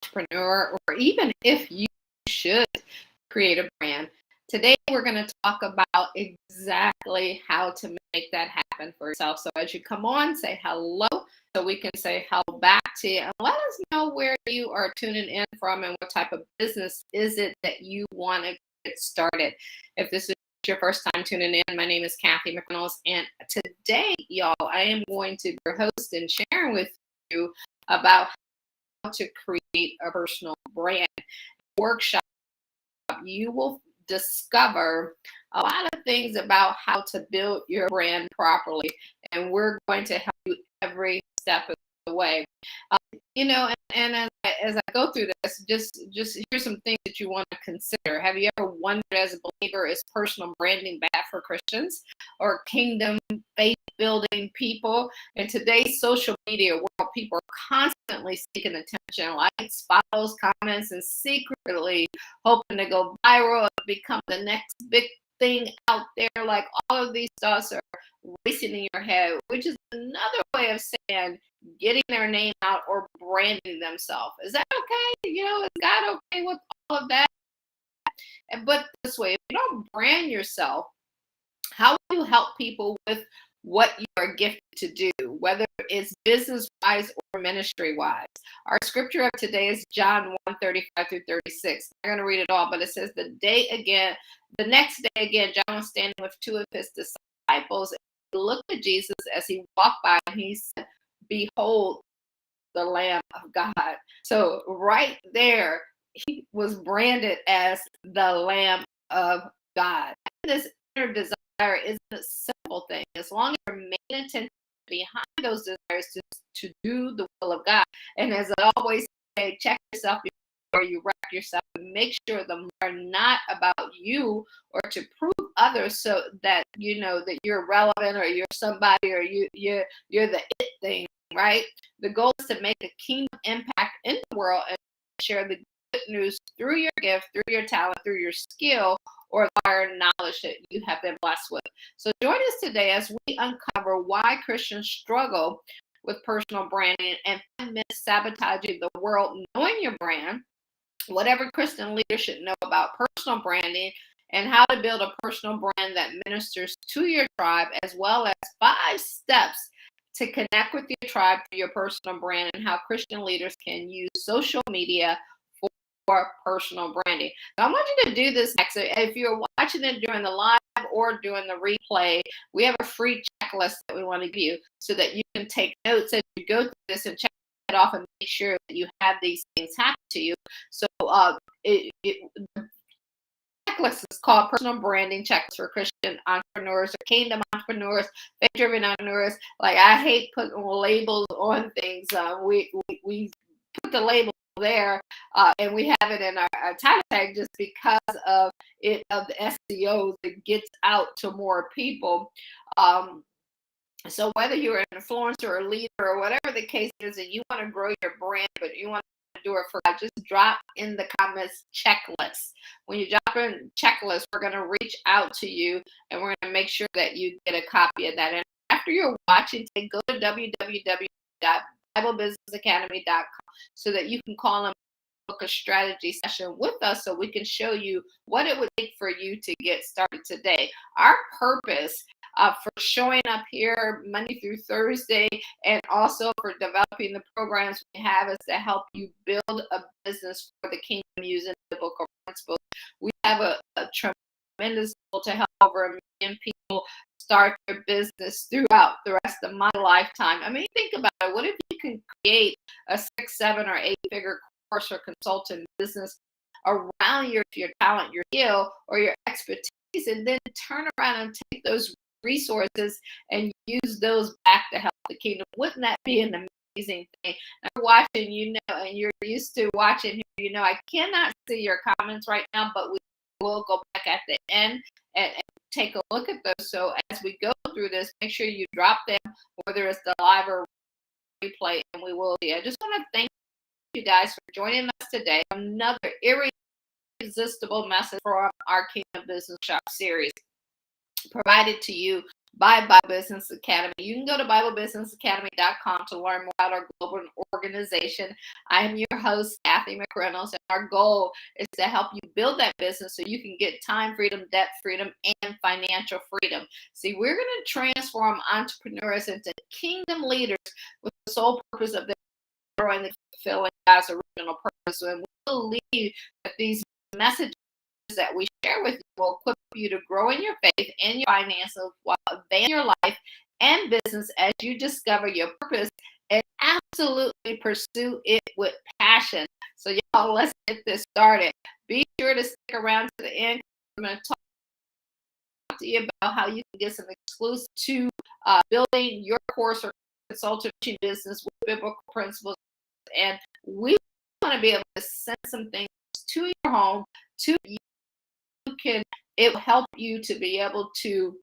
entrepreneur, or even if you should create a brand. Today, we're going to talk about exactly how to make that happen for yourself. So, as you come on, say hello so we can say hello back to you, and let us know where you are tuning in from and what type of business is it that you want to get started. If this is your first time tuning in, my name is Cathy McReynolds, and today, y'all, I am going to be your host and sharing with you about how to create a personal brand workshop. You will discover a lot of things about how to build your brand properly, and we're going to help you every step of the way. As I go through this, just here's some things that you want to consider. Have you ever wondered, as a believer, is personal branding bad for Christians or kingdom faith building people? In today's social media world, people are constantly seeking attention, likes, follows, comments, and secretly hoping to go viral and become the next big thing out there. Like, all of these thoughts are racing in your head, which is another way of saying getting their name out or branding themselves. Is that okay? Is God okay with all of that? But this way, if you don't brand yourself, how will you help people with what you are gifted to do, whether it's business wise or ministry wise? Our scripture of today is John 1:35 through 36. I'm not going to read it all, but it says, the next day again, John was standing with two of his disciples, and he looked at Jesus as he walked by, and he said, "Behold, the Lamb of God." So right there, he was branded as the Lamb of God. And this inner desire isn't a simple thing. As long as you're making attention behind those desires to do the will of God. And as I always say, check yourself before you wreck yourself, and make sure them are not about you or to prove others so that that you're relevant or you're somebody or you're the it thing. Right? The goal is to make a kingdom impact in the world and share the good news through your gift, through your talent, through your skill, or our knowledge that you have been blessed with. So join us today as we uncover why Christians struggle with personal branding and myths sabotaging the world. Knowing your brand, whatever Christian leaders should know about personal branding, and how to build a personal brand that ministers to your tribe, as well as 5 steps to connect with your tribe through your personal brand, and how Christian leaders can use social media for personal branding. Now, I want you to do this next. If you're watching it during the live or during the replay, we have a free checklist that we want to give you so that you can take notes as you go through this and check it off and make sure that you have these things happen to you. So the checklist is called Personal Branding Checklist for Christian Entrepreneurs or Kingdom Entrepreneurs, Faith-Driven Entrepreneurs. Like, I hate putting labels on things. We put the label there, and we have it in our title tag just because of the SEO that gets out to more people. So whether you're an influencer or leader or whatever the case is, and you want to grow your brand, but you want to do it for God, just drop in the comments checklist. When you drop in checklist, we're going to reach out to you, and we're going to make sure that you get a copy of that. And after you're watching, go to www.biblebusinessacademy.com so that you can call and book a strategy session with us so we can show you what it would take for you to get started today. Our purpose for showing up here Monday through Thursday, and also for developing the programs we have, is to help you build a business for the kingdom using biblical principles. We have a tremendous goal to help over 1 million people start their business throughout the rest of my lifetime. I mean, think about it. What if you can create a 6, 7, or 8-figure course or consultant business around your talent, your skill, or your expertise, and then turn around and take those resources and use those back to help the kingdom? Wouldn't that be an amazing thing? I'm watching, and you're used to watching here, I cannot see your comments right now, but we will go back at the end and take a look at those. So as we go through this, make sure you drop them, whether it's the live or replay, and we will see. I just want to thank you guys for joining us today. Another irresistible message from our Kingdom Business Shop series, provided to you by Bible Business Academy. You can go to BibleBusinessAcademy.com to learn more about our global organization. I am your host, Cathy McReynolds, and our goal is to help you build that business so you can get time freedom, debt freedom, and financial freedom. See, we're going to transform entrepreneurs into kingdom leaders with the sole purpose of growing and fulfilling God's original purpose. And we believe that these messages that we share with you will equip you to grow in your faith and your finances while advancing your life and business as you discover your purpose and absolutely pursue it with passion. So y'all, let's get this started. Be sure to stick around to the end. I'm going to talk to you about how you can get some exclusive to building your course or consulting business with biblical principles. And we want to be able to send some things to your home, to you. It will help you to be able to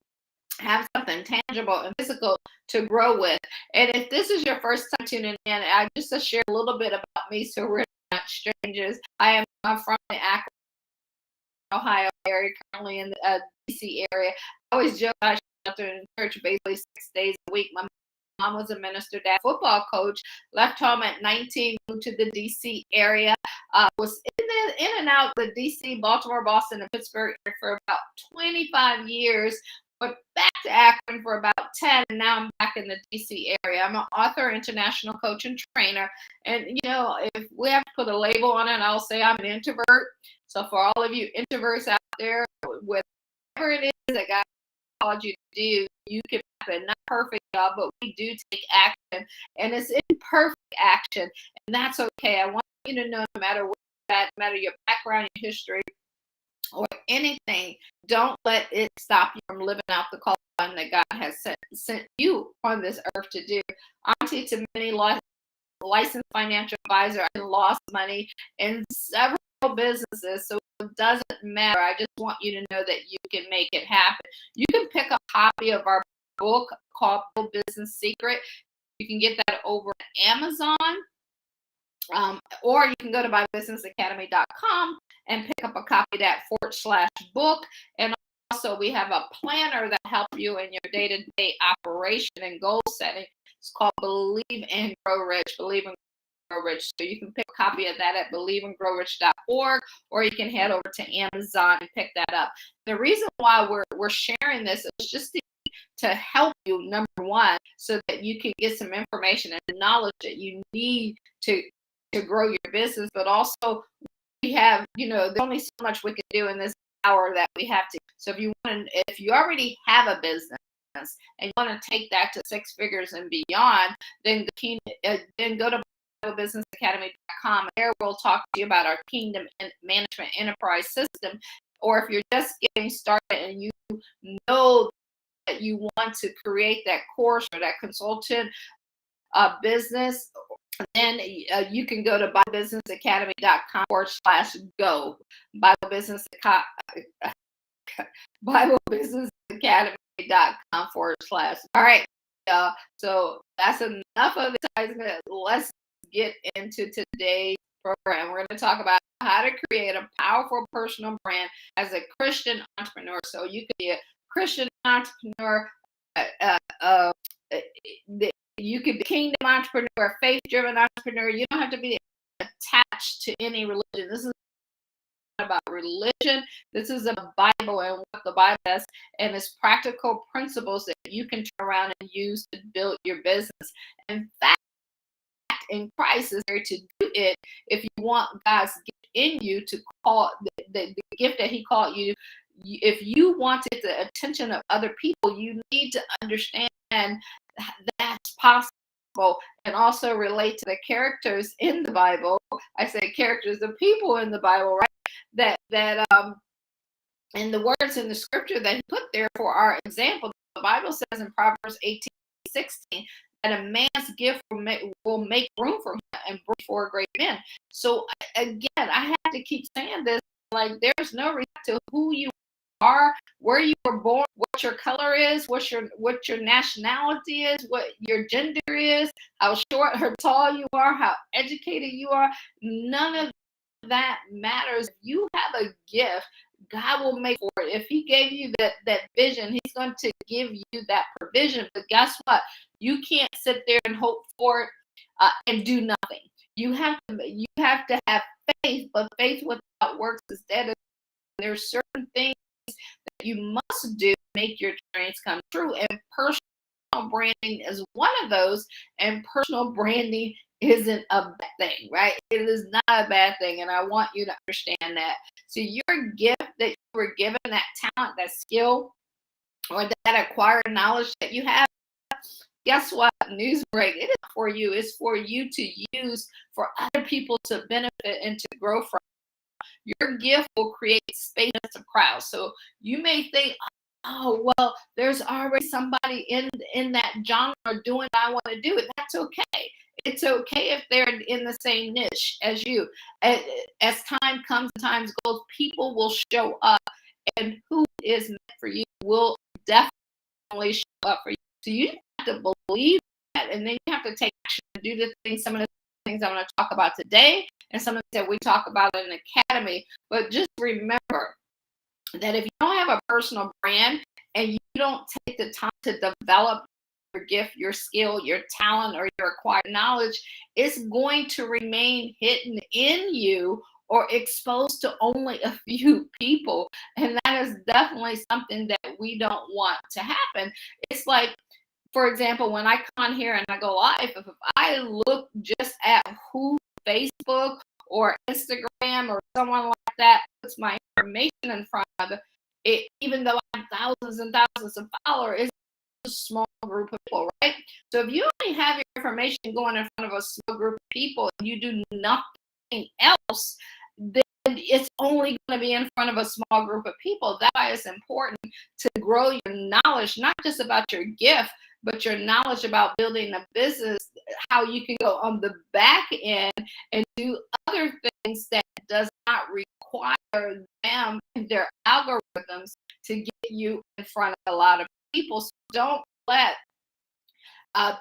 have something tangible and physical to grow with. And if this is your first time tuning in, I just to share a little bit about me so we're not strangers. I'm from the Akron, Ohio area, currently in the DC area. I always joke I show up in church basically 6 days a week. My mom was a minister, dad, football coach, left home at 19, moved to the DC area, was in and out the DC, Baltimore, Boston, and Pittsburgh for about 25 years. Went back to Akron for about 10, and now I'm back in the DC area. I'm an author, international coach, and trainer. And, if we have to put a label on it, I'll say I'm an introvert. So for all of you introverts out there, whatever it is that God called you to do, you can happen. Not perfect, job, but we do take action, and it's imperfect action, and that's okay. I want you to know, no matter what, no matter your background, your history, or anything, don't let it stop you from living out the calling that God has sent you on this earth to do. Auntie to many licensed financial advisor, I lost money in several businesses, so it doesn't matter. I just want you to know that you can make it happen. You can pick a copy of our book called Business Secret. You can get that over at Amazon, or you can go to BibleBusinessAcademy.com and pick up a copy of that /book. And also, we have a planner that helps you in your day-to-day operation and goal setting. It's called Believe and Grow Rich. Believe and Grow Rich. So you can pick a copy of that at believeandgrowrich.org, or you can head over to Amazon and pick that up. The reason why we're sharing this is just to help you, number one, so that you can get some information and knowledge that you need to grow your business, but also we have, there's only so much we can do in this hour that we have to. So if you already have a business and you want to take that to 6 figures and beyond, then go to BibleBusinessAcademy.com. There we'll talk to you about our Kingdom Management Enterprise System. Or if you're just getting started and you know that you want to create that course or that consultant business, then you can go to BibleBusinessAcademy.com /go. BibleBusinessAcademy.com /. All right, so that's enough of the. Let's get into today's program. We're going to talk about how to create a powerful personal brand as a Christian entrepreneur. So you could be a Christian entrepreneur, you could be a kingdom entrepreneur, a faith-driven entrepreneur. You don't have to be attached to any religion. This is not about religion. This is about the Bible and what the Bible says, and it's practical principles that you can turn around and use to build your business. In fact, in Christ is there to do it if you want God's gift in you to call the gift that He called you. If you wanted the attention of other people, you need to understand that's possible, and also relate to the characters in the Bible. I say characters, the people in the Bible, right? That and the words in the scripture that He put there for our example. The Bible says in Proverbs 18:16 that a man's gift will make room for him and bring forth great men. So again, I have to keep saying this, like there's no respect to who you are, where you were born, what your color is, what your nationality is, what your gender is, how short or tall you are, how educated you are. None of that matters. If you have a gift, God will make for it. If He gave you that vision, He's going to give you that provision. But guess what? You can't sit there and hope for it and do nothing. You have to have faith, but faith without works is dead. There's certain things that you must do to make your dreams come true, and personal branding is one of those. And personal branding isn't a bad thing, right? It is not a bad thing, and I want you to understand that. So your gift that you were given, that talent, that skill, or that acquired knowledge that you have, guess what? News break. It is for you. It's for you to use for other people to benefit and to grow from. Your gift will create space to crowd. So you may think, oh, well, there's already somebody in that genre doing what I want to do. And that's okay. It's okay if they're in the same niche as you. As time comes and time goes, people will show up, and who is meant for you will definitely show up for you. So you have to believe that, and then you have to take action and do the things. Some of the things I'm going to talk about today, and some of the things that we talk about in the academy. But just remember that if you don't have a personal brand and you don't take the time to develop your gift, your skill, your talent, or your acquired knowledge, it's going to remain hidden in you or exposed to only a few people. And that is definitely something that we don't want to happen. It's like, for example, when I come on here and I go live, if I look just at who Facebook or Instagram or someone like that puts my information in front of it, even though I have thousands and thousands of followers, it's a small group of people, right? So if you only have your information going in front of a small group of people and you do nothing else, then it's only going to be in front of a small group of people. That's why it's important to grow your knowledge, not just about your gift, but your knowledge about building a business, how you can go on the back end and do other things that does not require them and their algorithms to get you in front of a lot of people. So don't let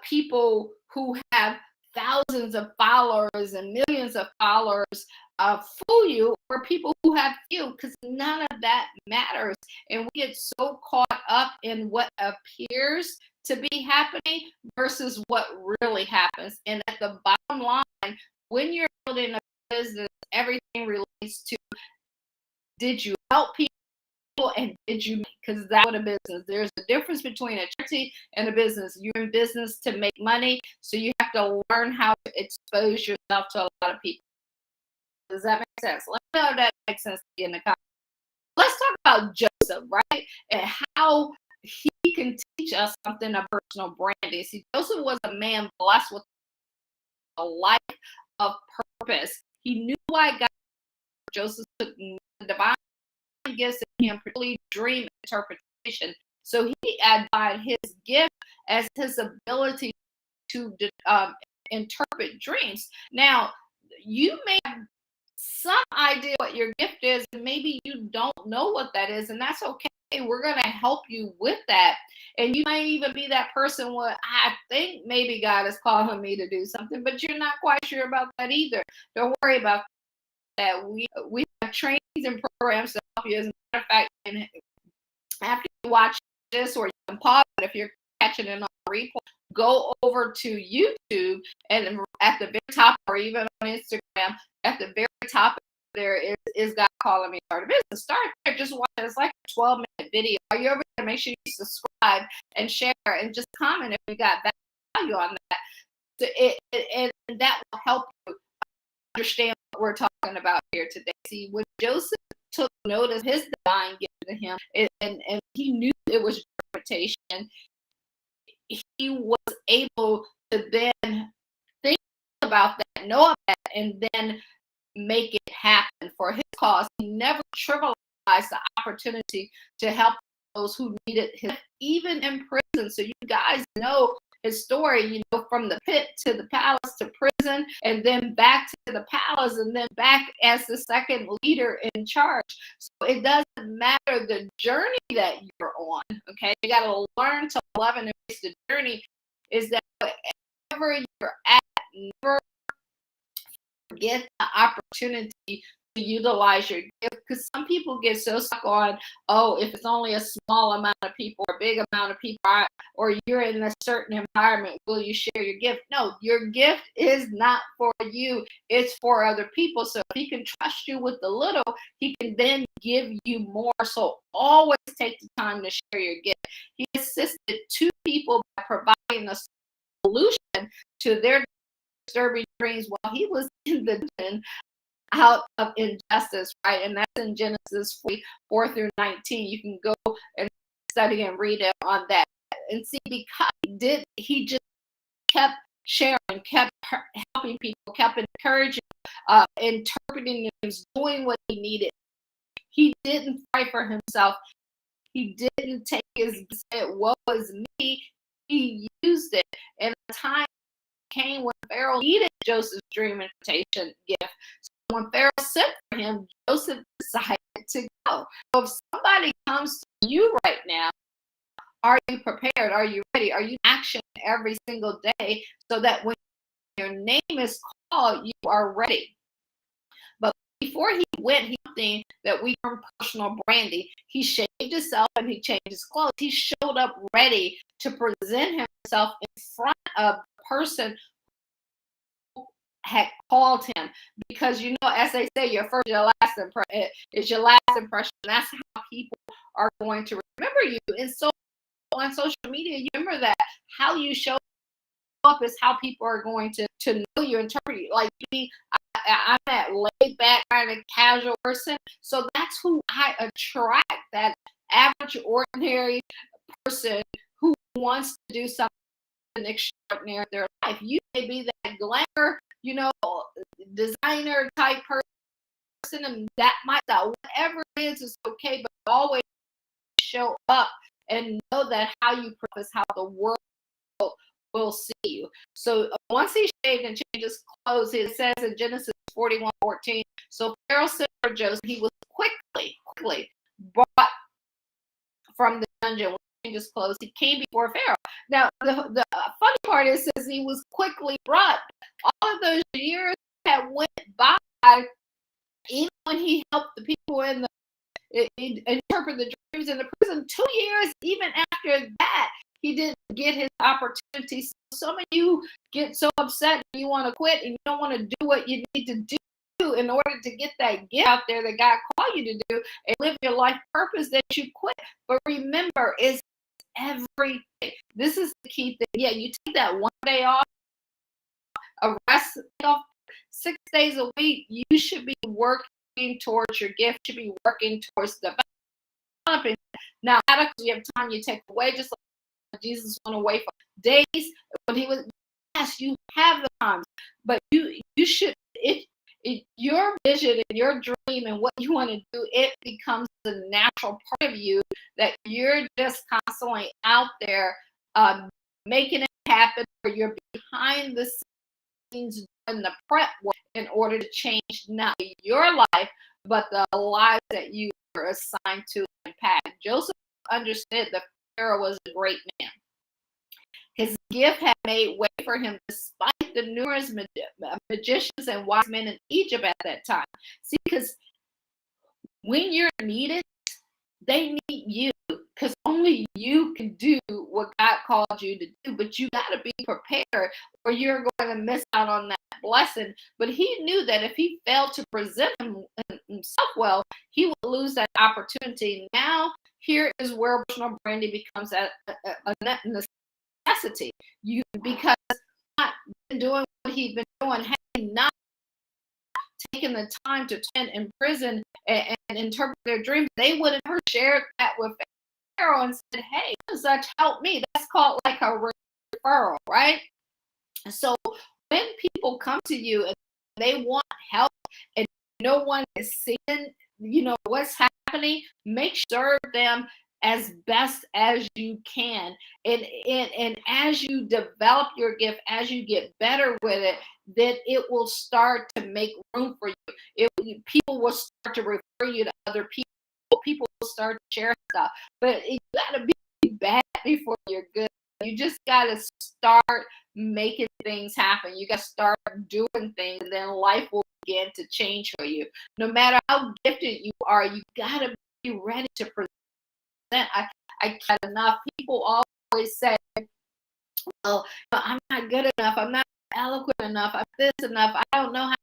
people who have thousands of followers and millions of followers fool you, or people who have few, because none of that matters. And we get so caught up in what appears to be happening versus what really happens. And at the bottom line, when you're building a business, everything relates to, did you help people and did you make? Because that's what a business. There's a difference between a charity and a business. You're in business to make money, so you have to learn how to expose yourself to a lot of people. Does that make sense? Let me know if that makes sense in the comments. Let's talk about Joseph, right? And how he can teach us something of personal branding. See, Joseph was a man blessed with a life of purpose. He knew why God. Joseph took divine gifts in him, particularly dream interpretation. So he identified his gift as his ability to interpret dreams. Now, you may have some idea what your gift is, and maybe you don't know what that is, and that's okay. We're going to help you with that. And you might even be that person where I think maybe God is calling me to do something, but you're not quite sure about that either. Don't worry about that. We have trainings and programs to help you. As a matter of fact, and after you watch this, or you can pause it if you're catching it on replay, go over to YouTube, and at the very top, or even on Instagram, at the very top there is God calling me to start a business. Start there, just watch it. It's like a 12-minute video. Are you over there? Make sure you subscribe and share and just comment if you got value on that. So and that will help you understand what we're talking about here today. See, when Joseph took notice of his divine gift to him, and he knew it was interpretation, he was able to then think about that, know about that, and then make it happen for his cause. He never trivialized the opportunity to help those who needed him, even in prison. So you guys know his story, you know, from the pit to the palace to prison, and then back to the palace, and then back as the second leader in charge. So it doesn't matter the journey that you're on, okay? You got to learn to love and embrace the journey. Is that wherever you're at, never forget the opportunity to utilize your gift because some people get so stuck on, oh, if it's only a small amount of people or a big amount of people, or you're in a certain environment, will you share your gift? No, your gift is not for you, it's for other people. So if he can trust you with the little, he can then give you more. So always take the time to share your gift. He assisted 2 people by providing a solution to their disturbing dreams while he was in the dungeon out of injustice, right? And that's in Genesis 44 through 19. You can go and study and read it on that. And see, because he just kept sharing, kept helping people, kept encouraging, interpreting things, doing what he needed. He didn't fight for himself. He didn't take his said, woe is me. He used it. And a time came when Pharaoh needed Joseph's dream interpretation gift. So when Pharaoh sent for him, Joseph decided to go. So if somebody comes to you right now, are you prepared? Are you ready? Are you in action every single day so that when your name is called, you are ready? But before he went, he think that we learn personal branding. He shaved himself and he changed his clothes. He showed up ready to present himself in front of the person who had called him. Because, you know, as they say, your first, your last impression is your last impression. That's how people are going to remember you. And so on social media, you remember that how you show up is how people are going to know you, interpret you. Like me, I'm that laid back kind of casual person, so that's who I attract, that average ordinary person who wants to do something extraordinary in their life. You may be that glamour, you know, designer type person, and that might not, whatever it is okay, but always show up and know that how you purpose, how the world will see you. So once he shaved and changed his clothes, it says in Genesis 41:14, so Pharaoh sent for Joseph. He was quickly brought from the dungeon with his clothes. He came before Pharaoh. Now, the funny part is, says he was quickly brought. All of those years that went by, even when he helped the people in the interpret the dreams in the prison, 2 years, even after that, he didn't get his opportunity. So some of you get so upset and you want to quit and you don't want to do what you need to do in order to get that gift out there that God called you to do and live your life purpose, that you quit. But remember, it's everything. This is the key thing. Yeah, you take that one day off, a rest off, 6 days a week, you should be working towards your gift, you should be working towards developing. Now, you have time you take away, just like Jesus went away for days when he was. Yes, you have the time, but you should. Your vision and your dream and what you want to do, it becomes the natural part of you, that you're just constantly out there making it happen, or you're behind the scenes doing the prep work in order to change not your life, but the lives that you are assigned to impact. Joseph understood that Pharaoh was a great man. His gift had made way for him despite the numerous magicians and wise men in Egypt at that time. See, because when you're needed, they need you, because only you can do what God called you to do. But you got to be prepared, or you're going to miss out on that blessing. But he knew that if he failed to present himself well, he would lose that opportunity. Now, here is where personal branding becomes a necessity. Because not been doing what he'd been doing, had not taken the time to attend in prison and interpret their dreams, they would have never shared that with Pharaoh and said, hey, such help me. That's called like a referral, right? So when people come to you and they want help and no one is seeing, you know, what's happening, make sure serve them as best as you can. And as you develop your gift, as you get better with it, then it will start to make room for you. People will start to refer you to other people. People will start to share stuff. But you got to be bad before you're good. You just got to start making things happen. You got to start doing things, and then life will begin to change for you. No matter how gifted you are, you got to be ready to present. I can't enough. People always say, well, I'm not good enough. I'm not eloquent enough. I'm this enough. I don't know how.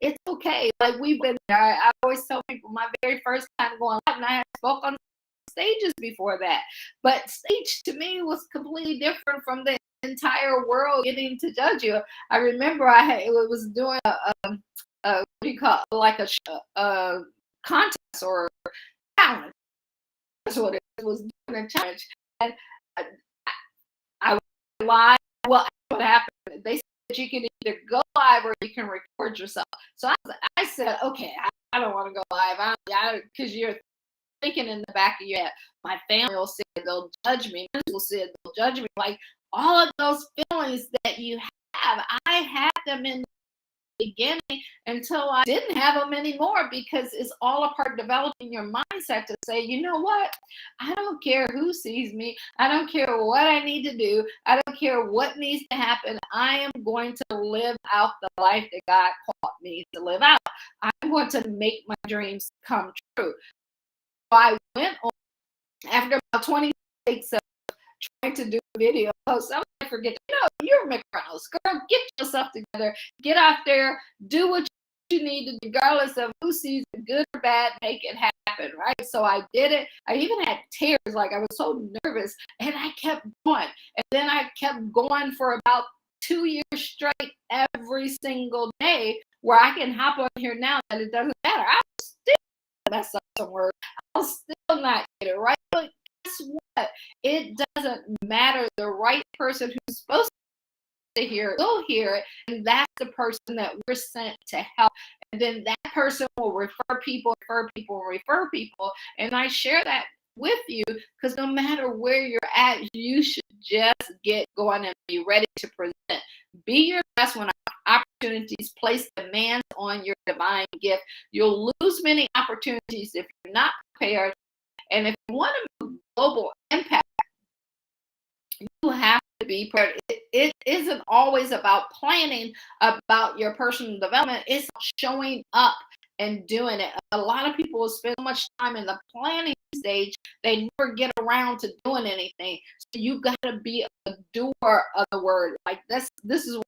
It's okay. Like we've been there. I always tell people my very first time going live, and I had spoke on stages before that. But stage to me was completely different from the entire world getting to judge you. I remember it was doing what do you call it? Like a contest or challenge. That's what it was, doing a challenge. And I, I went live. Well, what happened? They said you can either go live or you can record yourself. So I said, okay, I don't want to go live. Because you're thinking in the back of your head, my family will say they'll judge me. Friends will say they'll judge me. Like all of those feelings that you have, I had them in the beginning until I didn't have them anymore, because it's all a part of developing your mindset to say, you know what? I don't care who sees me. I don't care what I need to do. I don't care what needs to happen. I am going to live out the life that God called me to live out. I'm going to make my dreams come true. I went on after about 20 takes of trying to do a video post. I forget, you're McReynolds. Girl, get yourself together. Get out there. Do what you need to, regardless of who sees it, good or bad. Make it happen, right? So I did it. I even had tears. Like I was so nervous, and I kept going. And then I kept going for about 2 years straight, every single day, where I can hop on here now that it doesn't matter. I still mess up some words. I'll still not get it right. But guess what? It doesn't matter. The right person who's supposed to hear it will hear it, and that's the person that we're sent to help. And then that person will refer people, and I share that with you because no matter where you're at, you should just get going and be ready to present. Be your best when opportunities place demands on your divine gift. You'll lose many opportunities if you're not prepared. And if you want to make global impact, you have to be prepared. It isn't always about planning about your personal development. It's showing up and doing it. A lot of people will spend so much time in the planning stage, they never get around to doing anything. So you got to be a doer of the word. Like this is what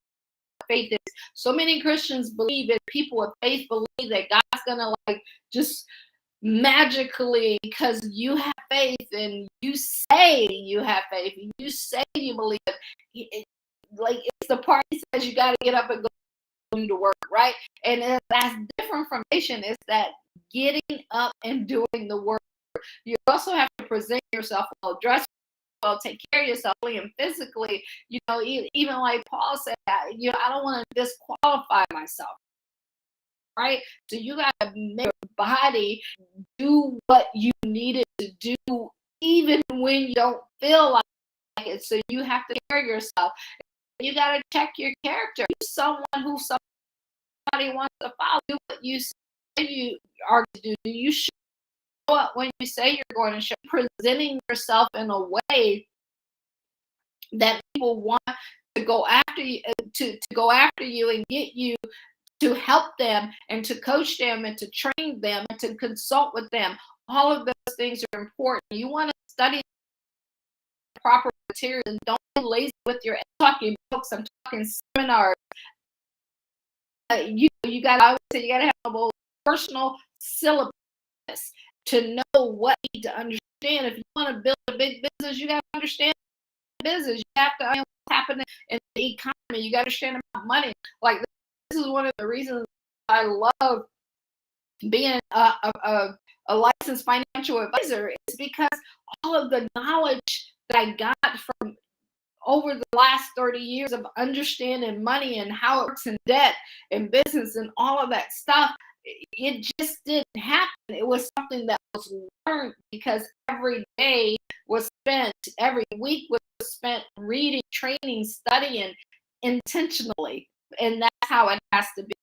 faith is. So many Christians believe it. People with faith believe that God's gonna like just magically, because you have faith and you say you have faith and you say you believe it. Like it's the part that says you got to get up and go do the work, right? And that's different from nation. Is that getting up and doing the work. You also have to present yourself well, dress well, take care of yourself and physically. Even like Paul said, I don't want to disqualify myself. Right? So you got to make your body do what you need it to do, even when you don't feel like it. So you have to care yourself. You got to check your character. You're someone who somebody wants to follow. Do what you say you are to do. You show up when you say you're going to show. Presenting yourself in a way that people want to go after you, to go after you and get you, to help them and to coach them and to train them and to consult with them. All of those things are important. You want to study proper materials and don't be lazy with your talking books. I'm talking seminars. You got to, I would say, you got to have a personal syllabus to know what you need to understand. If you want to build a big business, you got to understand business. You have to understand what's happening in the economy. You got to understand about money. Like this is one of the reasons I love being a licensed financial advisor. Is because all of the knowledge that I got from over the last 30 years of understanding money and how it works in debt and business and all of that stuff, it just didn't happen. It was something that was learned because every day was spent, every week was spent reading, training, studying intentionally. And that's how it has to be.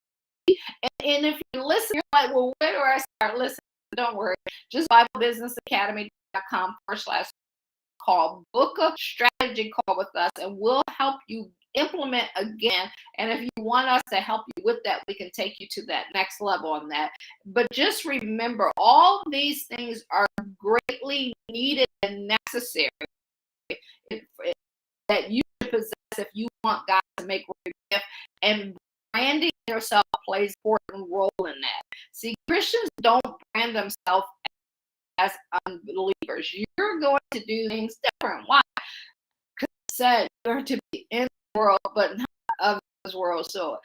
And if you listen, you're like, well, where do I start listening? Don't worry. Just BibleBusinessAcademy.com/call. Book a strategy call with us, and we'll help you implement again. And if you want us to help you with that, we can take you to that next level on that. But just remember, all these things are greatly needed and necessary that you should possess if you want God to make your gift. And branding yourself plays an important role in that. See, Christians don't brand themselves as unbelievers. You're going to do things different. Why? Because it said you're to be in the world, but not of this world. So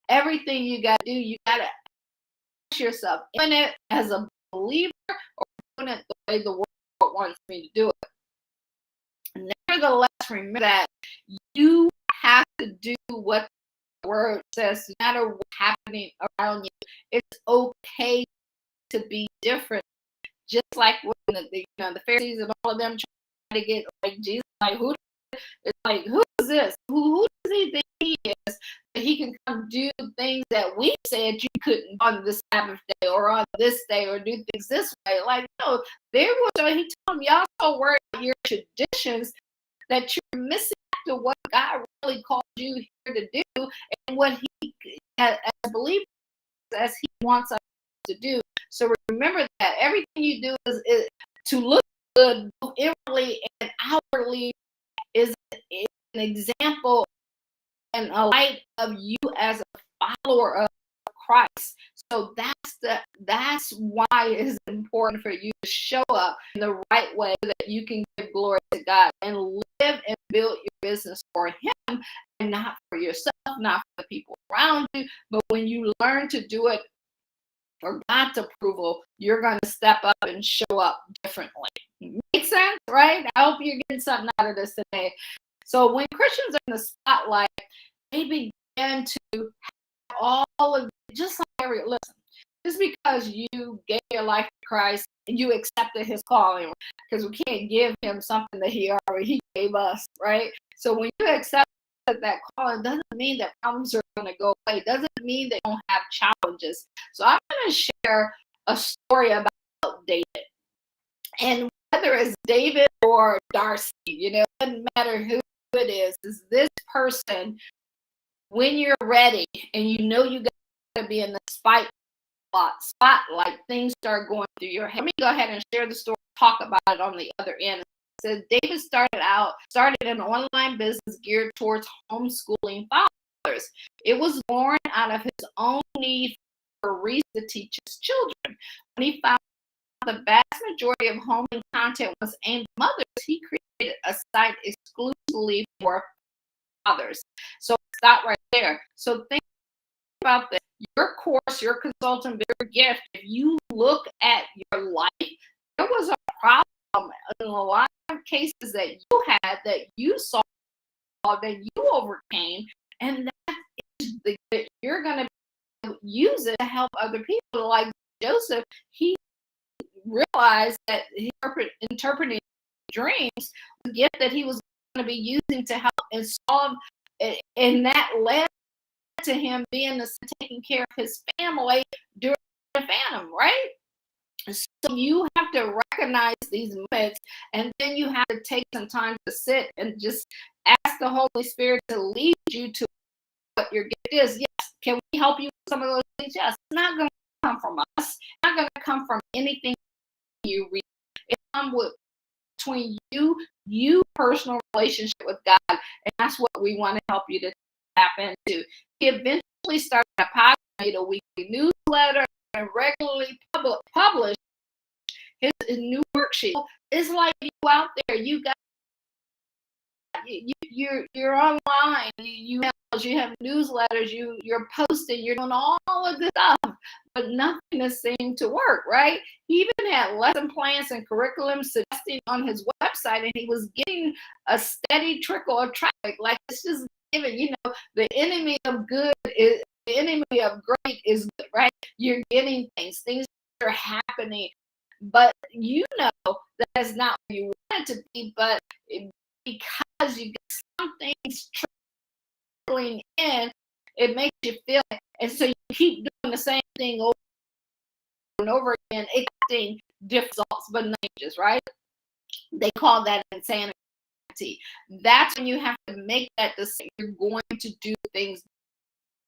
everything you got to do, you got to ask yourself, in it as a believer or doing it the way the world wants me to do it. Nevertheless, remember that you have to do what the word says, no matter what's happening around you. It's okay to be different. Just like when the Pharisees and all of them try to get like Jesus, like who is this? Who does he think he is? That he can come do things that we said you couldn't on the Sabbath day or on this day or do things this way. Like, no, he told them, y'all so worried about your traditions that you're missing out to what God really called you here to do and what he, as believers, as he wants us to do. So remember that everything you do is to look good inwardly and outwardly is an example and a light of you as a follower of Christ. So that's why it's important for you to show up in the right way so that you can give glory to God and live and build your business for him and not for yourself, not for the people around you. But when you learn to do it for God's approval, you're going to step up and show up differently. Make sense, right? I hope you're getting something out of this today. So when Christians are in the spotlight, they begin to have all of, just like listen, just because you gave your life to Christ and you accepted his calling, because we can't give him something that he gave us, right? So when you accept that calling, doesn't mean that problems are going to go away. It doesn't mean they don't have challenges. So I'm going to share a story about David. And whether it's David or Darcy, it doesn't matter who it is this person, when you're ready and you got to be in the spotlight, things start going through your head. Let me go ahead and share the story, talk about it on the other end. It says David started an online business geared towards homeschooling fathers. It was born out of his own need for reason to teach his children. When he found the vast majority of home content was aimed at mothers, he created a site exclusively for fathers. So stop right there. So think about this. Your course, your consultant, your gift, if you look at your life, there was a problem in a lot of cases that you had, that you saw, that you overcame, and that is that you're going to use it to help other people. Like Joseph, he realized that interpreting dreams, the gift that he was going to be using to help and solve, and that led to him taking care of his family during the famine, right? So you have to recognize these moments, and then you have to take some time to sit and just ask the Holy Spirit to lead you to what your gift is. Yes, can we help you with some of those things? Yes. It's not going to come from us. It's not going to come from anything you read. It comes between you personal relationship with God, and that's what we want to help you to tap into. He eventually started a podcast, made a weekly newsletter, and regularly published his new worksheet. It's like you out there, you're online, you have newsletters, you're posting, you're doing all of this stuff, but nothing has seemed to work, right? He even had lesson plans and curriculum suggesting on his website, and he was getting a steady trickle of traffic. Like, it's just given, the enemy of good is the enemy of great is good, right? You're getting things are happening, but that's not what you want it to be. But because you get some things trickling in, it makes you feel it. And so you keep doing the same thing over and over again, expecting different results but not changes, right? They call that insanity. That's when you have to make that decision. You're going to do things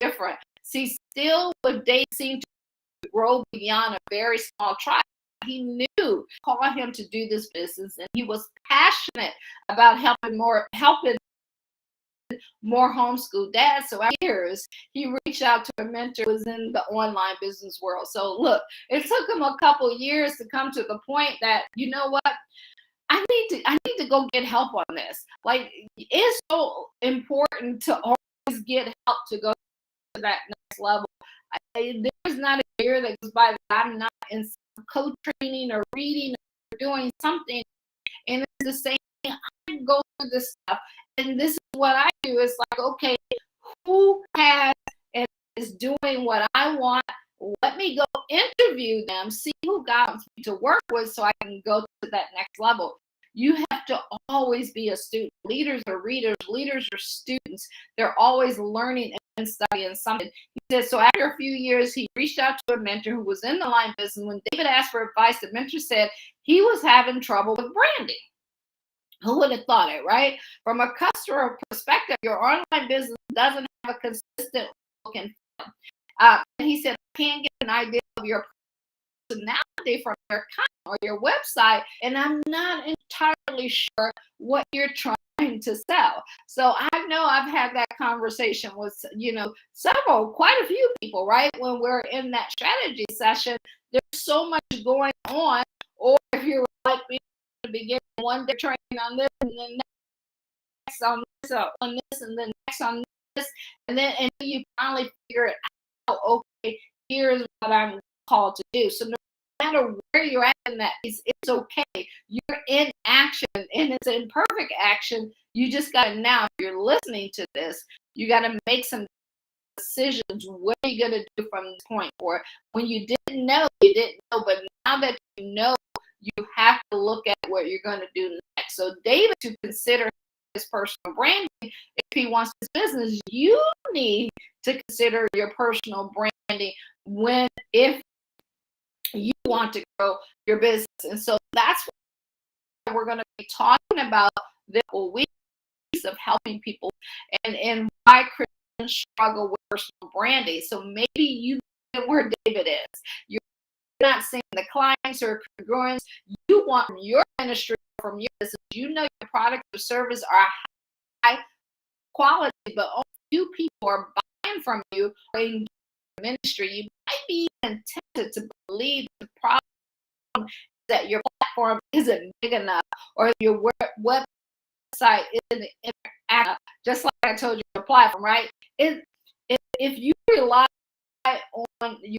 different. See, still what David seemed to grow beyond a very small tribe. He knew called him to do this business, and he was passionate about helping more homeschool dads. So after years, he reached out to a mentor who was in the online business world. So look, it took him a couple years to come to the point that, you know what, I need to go get help on this. Like, it's so important to always get help to go to that next level. There's not a year that goes by that I'm not in some co-training or reading or doing something. And it's the same thing. I go through this stuff, and this is what I do. It's like, okay, who has and is doing what I want? Let me go interview them, see who got me to work with, so I can go to that next level. You have to always be a student. Leaders are readers, leaders are students. They're always learning and studying something. He said, so after a few years, he reached out to a mentor who was in the line business. When David asked for advice, the mentor said he was having trouble with branding. Who would have thought it, right? From a customer perspective, your online business doesn't have a consistent look and feel. And he said, I can't get an idea of your personality from your content or your website, and I'm not entirely sure what you're trying to sell. So I know I've had that conversation with, quite a few people, right? When we're in that strategy session, there's so much going on. Or if you're like me at the beginning, one day training on this, and then next on this, and then next on this, and then you finally figure it out. Okay, here's what I'm called to do. So no matter where you're at in that, it's okay. You're in action, and it's imperfect action. You just got to, now, if you're listening to this, you got to make some decisions. What are you going to do from this point forward? When you didn't know, you didn't know, but now that you know, you have to look at what you're going to do next. So David, to consider his personal branding, if he wants his business, you need to consider your personal branding if you want to grow your business. And so that's what we're going to be talking about this week of helping people and why Christians struggle with personal branding. So maybe you know where David is. You're not seeing the clients or congruence you want from your ministry, from your business. You know your product or service are high quality, but only few people are buying from you or in ministry. You might be even tempted to believe the problem is that your platform isn't big enough or your website isn't interactive. Just like I told you, your platform, right? If you rely on your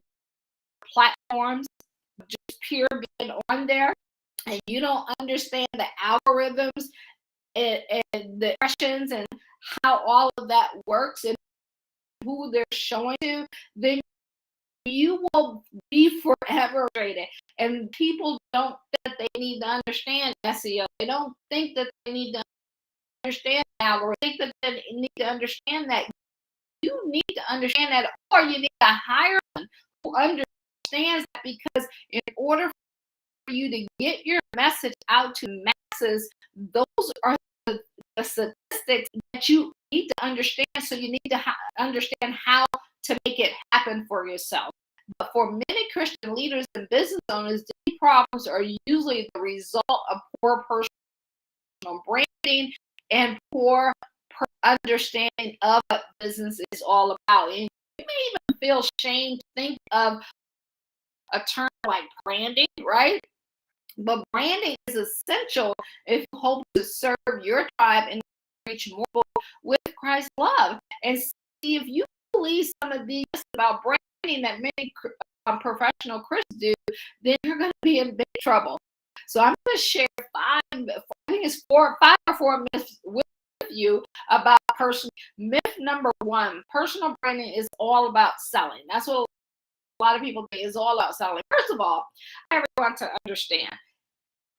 platforms, just pure being on there, and you don't understand the algorithms and the questions and how all of that works and who they're showing to, then you will be forever frustrated. And people don't think that they need to understand SEO. They don't think that they need to understand algorithms. They think that they need to understand that. You need to understand that, or you need to hire someone who understands that, because in order for you to get your message out to masses, those are the statistics that you need to understand. So you need to understand how to make it happen for yourself. But for many Christian leaders and business owners, these problems are usually the result of poor personal branding and poor understanding of what business is all about. And you may even feel shame to think of a term like branding, right? But branding is essential if you hope to serve your tribe and reach more people with Christ's love. And see, if you believe some of these about branding that many professional Christians do, then you're going to be in big trouble. So I'm going to share five or four myths with you about personal. Myth number one: personal branding is all about selling. That's what a lot of people think is all about selling. First of all, everyone to understand,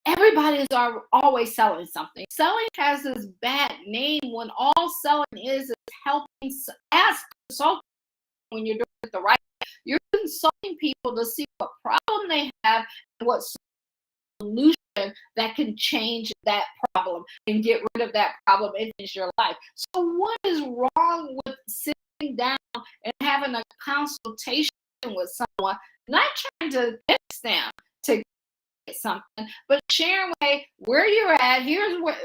everybody is always selling something. Selling has this bad name when all selling is helping as consulting. When you're doing it the right way, you're consulting people to see what problem they have and what solution that can change that problem and get rid of that problem and finish your life. So what is wrong with sitting down and having a consultation with someone, not trying to fix them to get something, but sharing, hey, where you're at, here's where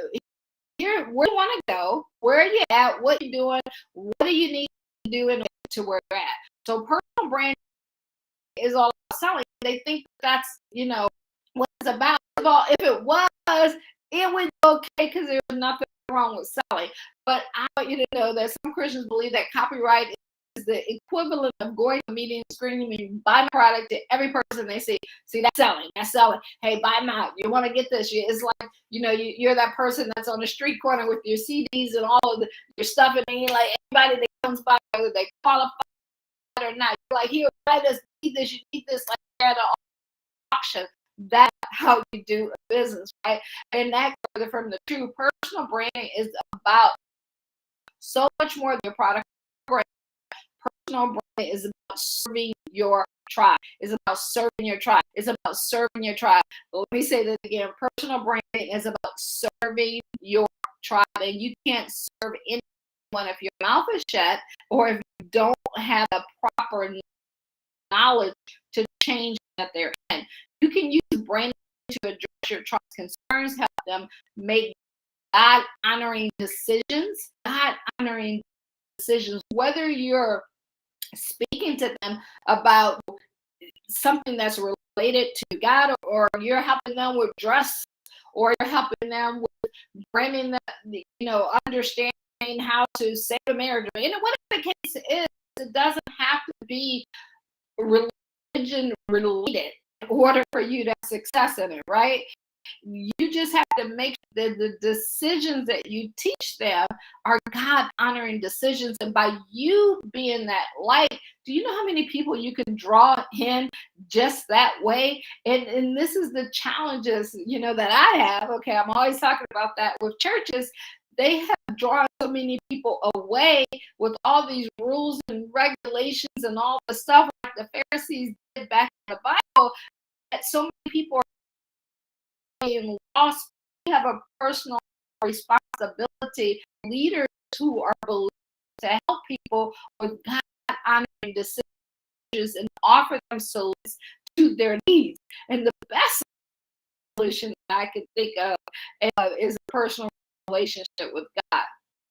you want to go, where are you at, what you doing, what do you need to do in order to where you're at. So personal branding is all about selling. They think that's, what it's about. Well, if it was, it would be okay because there was nothing wrong with selling. But I want you to know that some Christians believe that copyright is the equivalent of going to a meeting and screaming, buy my product to every person they see. See, that's selling. That's selling. Hey, buy them out. You want to get this. It's like, you're that person that's on the street corner with your CDs and all of your stuff, and you're like, anybody that comes by, whether they qualify or not, you're like, here, buy this, need this, you need this, like at an auction. That's how you do a business, right? And that further from the true personal branding is about so much more than your product brand. Personal branding is about serving your tribe. It's about serving your tribe. It's about serving your tribe. But let me say that again. Personal branding is about serving your tribe. And you can't serve anyone if your mouth is shut or if you don't have a proper knowledge to change that they're in. You can use branding to address your tribe's concerns, help them make God-honoring decisions, whether you're speaking to them about something that's related to God, or you're helping them with dress, or you're helping them with branding, understanding how to save a marriage. And whatever the case is, it doesn't have to be religion related in order for you to have success in it, right? You just have to make the decisions that you teach them are God-honoring decisions. And by you being that light, do you know how many people you can draw in just that way? And this is the challenges, that I have. Okay, I'm always talking about that with churches. They have drawn so many people away with all these rules and regulations and all the stuff like the Pharisees did back in the Bible, that so many people are being lost. We have a personal responsibility, leaders who are believed to help people with God-honoring decisions and offer them solutions to their needs. And the best solution I could think of is a personal relationship with God.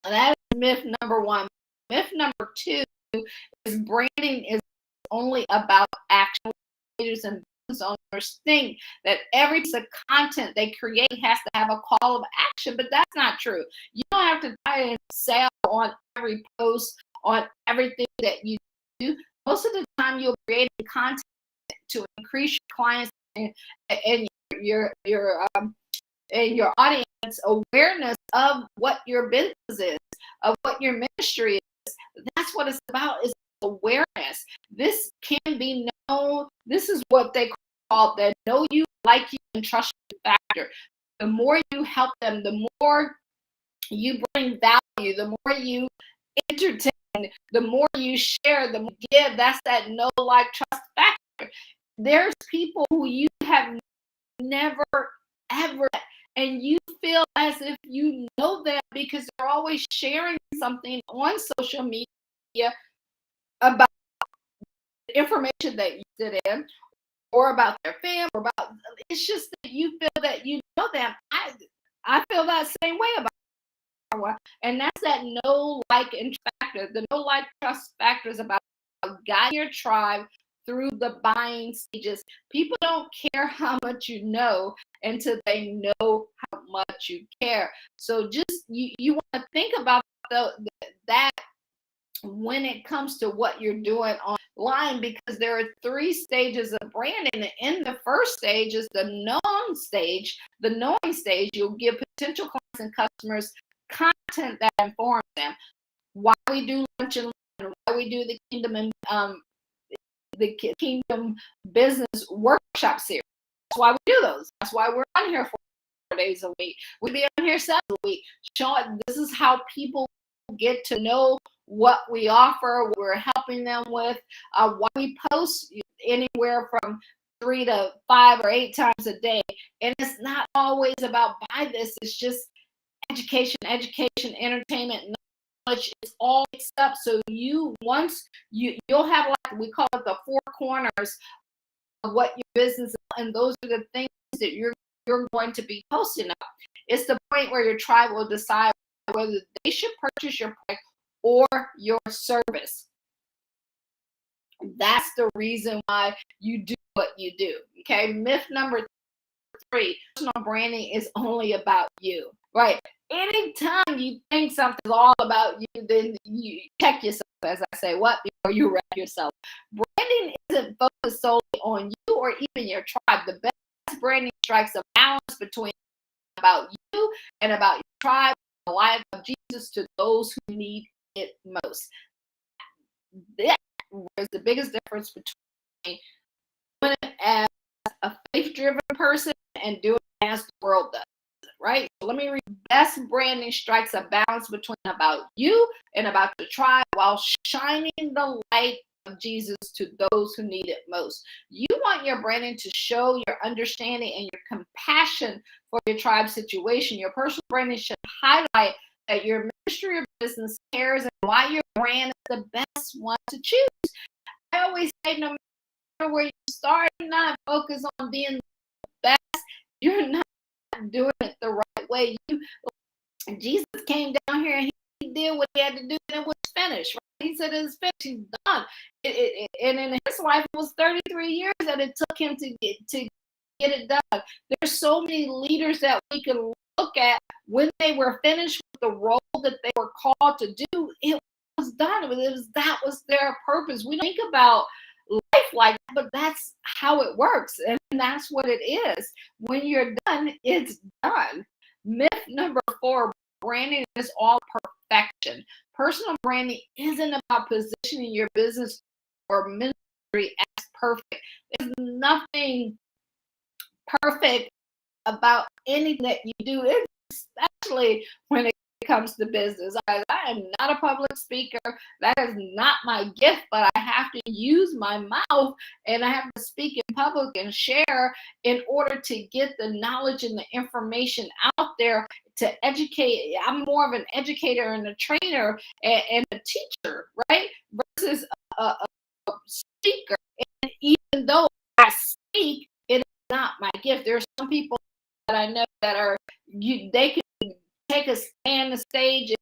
And that is myth number one. Myth number two is branding is only about action. Leaders and business owners think that every piece of content they create has to have a call of action, but that's not true. You don't have to try and sell on every post, on everything that you do. Most of the time, you'll create content to increase your clients and your audience awareness of what your business is, of what your ministry is. That's what it's about, is awareness. This can be known. This is what they call the know you, like you, and trust you factor. The more you help them, the more you bring value, the more you entertain, the more you share, the more you give. That's that know, like, trust factor. There's people who you have never, ever, and you feel as if you know them because they're always sharing something on social media about the information that you sit in, or about their family, or about, it's just that you feel that you know them. I feel that same way about one, and that's that know, like, and factor. The know, like, trust factor is about guiding your tribe through the buying stages. People don't care how much you know until they know how much you care. So just you want to think about that when it comes to what you're doing online, because there are 3 stages of branding. In the first stage is the knowing stage. The knowing stage, you'll give potential clients and customers content that informs them. Why we do lunch and learn, why we do the Kingdom Business Workshop series. That's why we do those. That's why we're on here 4 days a week. We'll be on here 7 a week. Showing this is how people get to know what we offer, what we're helping them with, why we post anywhere from 3 to 5 or 8 times a day. And it's not always about buy this. It's just education, entertainment, knowledge. It's all mixed up. So you'll have, like we call it, the 4 corners of what your business is, and those are the things that you're going to be posting up. It's the point where your tribe will decide whether they should purchase your product or your service. That's the reason why you do what you do. Okay. Myth number 3, personal branding is only about you, right? Anytime you think something's all about you, then you check yourself, as I say, what, before you wreck yourself. Branding isn't focused solely on you or even your tribe. The best branding strikes a balance between about you and about your tribe, the life of Jesus to those who need it most. That is the biggest difference between doing it as a faith-driven person and doing it as the world does, right? So let me read. Best branding strikes a balance between about you and about the tribe while shining the light of Jesus to those who need it most. You want your branding to show your understanding and your compassion for your tribe situation. Your personal branding should highlight that your ministry or business cares and why your brand is the best one to choose. I always say, no matter where you start, not focus on being the best. You're not doing it the right way. Jesus came down here and he did what he had to do, and it was finished. Right? He said it's finished. He's done. And in his life, it was 33 years that it took him to get it done. There's so many leaders that we can look at when they were finished with the role that they were called to do. It was done. That was their purpose. We think about life like that, but that's how it works, and that's what it is. When you're done, it's done. Myth number 4, branding is all perfection. Personal branding isn't about positioning your business or ministry as perfect. There's nothing perfect about anything that you do, especially when it comes to business. I am not a public speaker. That is not my gift, but I have to use my mouth and I have to speak in public and share in order to get the knowledge and the information out there to educate. I'm more of an educator and a trainer and a teacher, right? Versus a speaker. And even though I speak, it is not my gift. There are some people that I know that they can take a stand on the stage.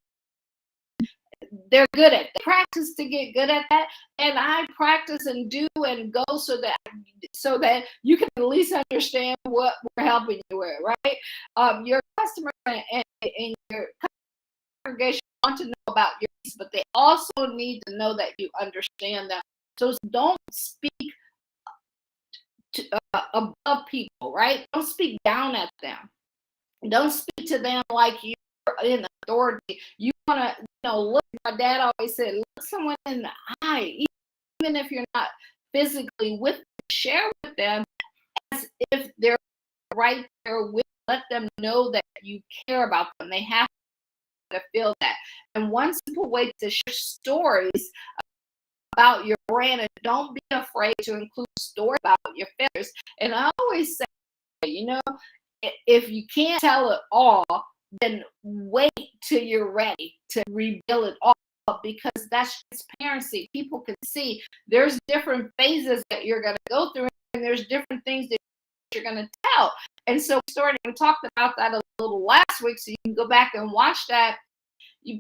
They're good at it. They practice to get good at that, and I practice and do and go so that you can at least understand what we're helping you with, right? Your customers and your congregation want to know about your needs, but they also need to know that you understand them. So don't speak above people, right? Don't speak down at them. Don't speak to them like you're in authority. You want to, look. My dad always said, look someone in the eye, even if you're not physically with them, share with them as if they're right there with. Let them know that you care about them. They have to feel that. And one simple way to share stories about your brand, and don't be afraid to include stories about your failures. And I always say, if you can't tell it all, then wait till you're ready to reveal it all, because that's transparency. People can see there's different phases that you're going to go through, and there's different things that you're going to tell. And so we talked about that a little last week, so you can go back and watch that.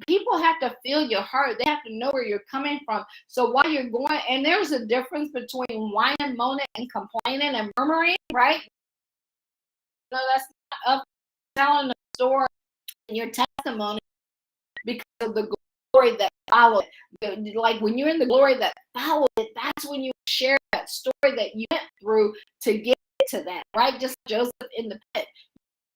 People have to feel your heart. They have to know where you're coming from. So while you're going, and there's a difference between whining, moaning, and complaining and murmuring, right? That's not up telling the story and your testimony because of the glory that followed it. Like when you're in the glory that followed it, that's when you share that story that you went through to get to that, right? Just Joseph in the pit.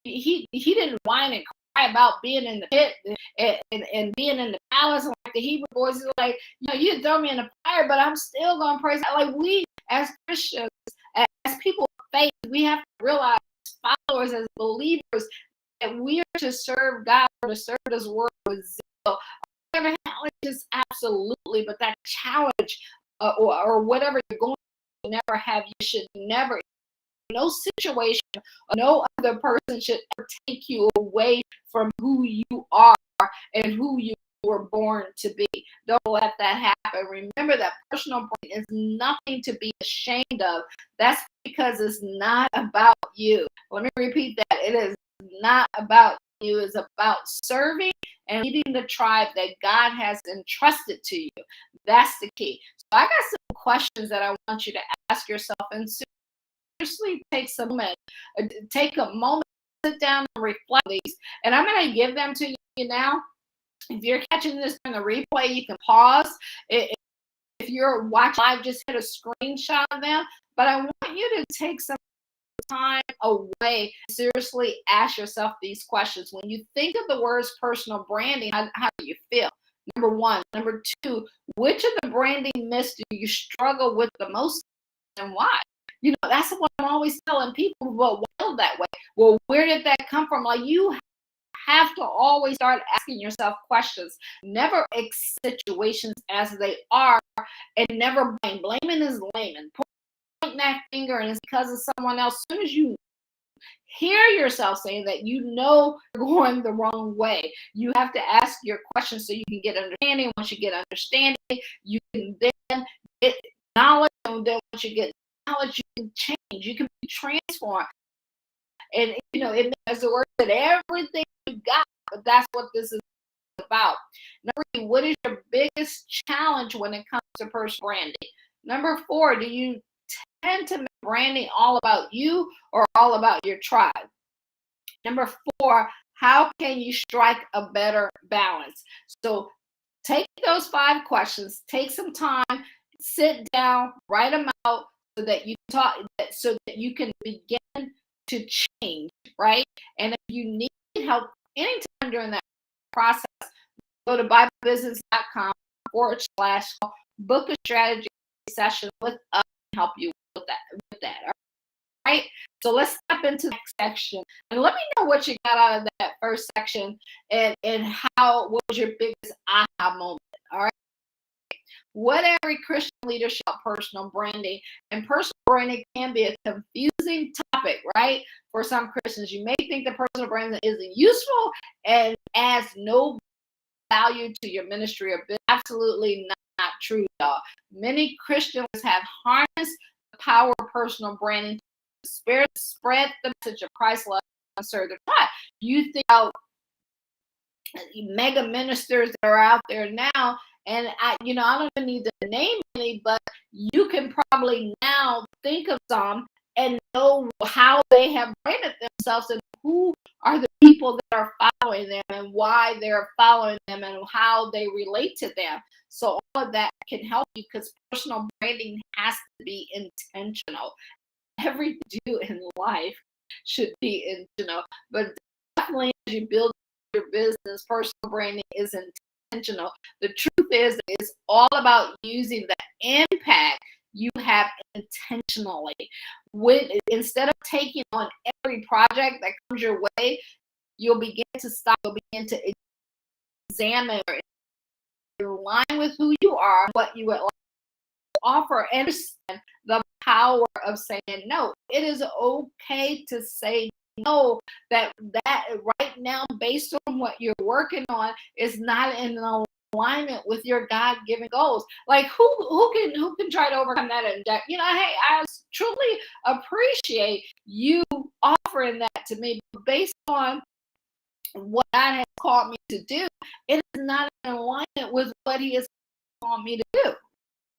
He didn't whine and cry about being in the pit and being in the palace. Like the Hebrew boys are like, you throw me in the fire, but I'm still going to praise God. Like we as Christians, as people of faith, we have to realize, as followers, as believers, that we are to serve God, to serve His word with zeal. Challenges, absolutely, but that challenge or whatever you're going to never have, you should never No situation or no other person should ever take you away from who you are and who you were born to be. Don't let that happen. Remember that personal branding is nothing to be ashamed of. That's because it's not about you. Let me repeat that. It is not about you. It's about serving and leading the tribe that God has entrusted to you. That's the key. So I got some questions that I want you to ask yourself, and seriously take a moment, sit down and reflect on these. And I'm going to give them to you now. If you're catching this in the replay, you can pause. If you're watching live, just hit a screenshot of them. But I want you to take some time away. Seriously, ask yourself these questions. When you think of the words personal branding, how do you feel? Number one. Number two, which of the branding myths do you struggle with the most, and why? That's what I'm always telling people, but why that way? Well, where did that come from? Like, you have to always start asking yourself questions. Never accept situations as they are, and never blame. Blaming is lame, and pointing that finger and it's because of someone else. As soon as you hear yourself saying that, you're going the wrong way. You have to ask your questions so you can get understanding. Once you get understanding, you can then get knowledge, and then once you get knowledge, you can change, you can be transformed. And it has the word that everything you got, but that's what this is about. Number 3, what is your biggest challenge when it comes to personal branding? Number 4, do you tend to make branding all about you or all about your tribe? Number 4, how can you strike a better balance? So take those 5 questions, take some time, sit down, write them out so that you can begin to change, right? And if you need help anytime during that process, go to BibleBusiness.com/book a strategy session with us and help you with that. All right? So let's step into the next section, and let me know what you got out of that first section, and what was your biggest aha moment. All right. What every Christian leadership personal branding, and personal branding can be a confusing topic, right? For some Christians, you may think that personal branding isn't useful and adds no value to your ministry or business. Absolutely not true, y'all. Many Christians have harnessed the power of personal branding to spread the message of Christ's love and serve the tribe. You think about mega ministers that are out there now, and I don't even need to name any, but you can probably now think of some and know how they have branded themselves and who are the people that are following them and why they're following them and how they relate to them. So all of that can help you, because personal branding has to be intentional. Everything you do in life should be intentional, but definitely as you build your business, personal branding is intentional. The truth is that it's all about using the impact you have intentionally. Instead of taking on every project that comes your way, you'll begin to examine or align with who you are, what you would like to offer, and understand the power of saying no. It is okay to say no, that right now, based on what you're working on, is not in alignment with your God-given goals. Like, who can try to overcome that? And hey, I truly appreciate you offering that to me, but based on what God has called me to do, it is not in alignment with what He has called me to do.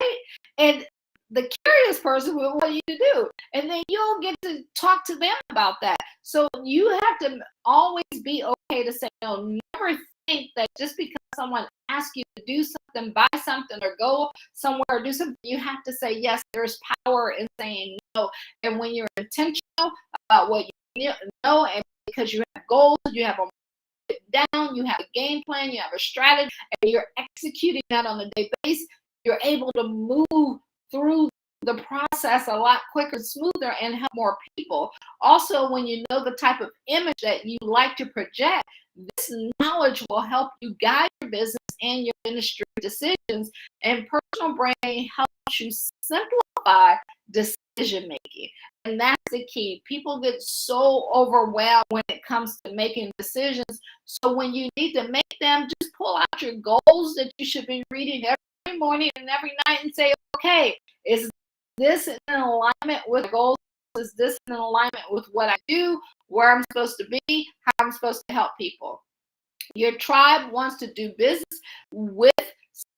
Right? And the curious person will want you to do, and then you'll get to talk to them about that. So you have to always be okay to say no. Never think that just because someone asks you to do something, buy something, or go somewhere or do something, you have to say yes. There's power in saying no. And when you're intentional about what you know, and because you have goals, you have a down, you have a game plan, you have a strategy, and you're executing that on a daily basis, you're able to move through the process a lot quicker, smoother, and help more people. Also, when you know the type of image that you like to project, this knowledge will help you guide your business and your ministry decisions. And personal branding helps you simplify decisions decision making. And that's the key. People get so overwhelmed when it comes to making decisions. So when you need to make them, just pull out your goals that you should be reading every morning and every night and say, okay, is this in alignment with goals? Is this in alignment with what I do, where I'm supposed to be, how I'm supposed to help people? Your tribe wants to do business with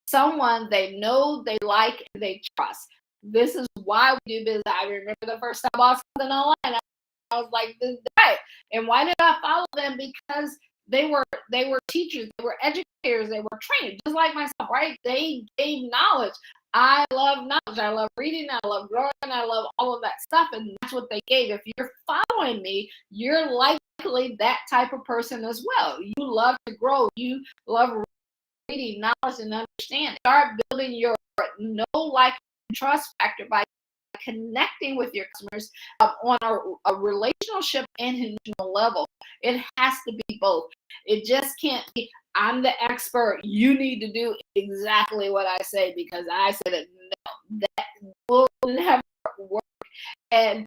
someone they know, they like, and they trust. This is why we do business. I remember the first time I bought something online, I was like, this is right. And why did I follow them? Because they were teachers, they were educators, they were trained, just like myself, right? They gave knowledge. I love knowledge. I love reading. I love growing. I love all of that stuff. And that's what they gave. If you're following me, you're likely that type of person as well. You love to grow. You love reading, knowledge, and understanding. Start building your know, like, and trust factor by connecting with your customers on a relationship and emotional level. It has to be both. It just can't be, I'm the expert, you need to do exactly what I say because I said it. No, that will never work. And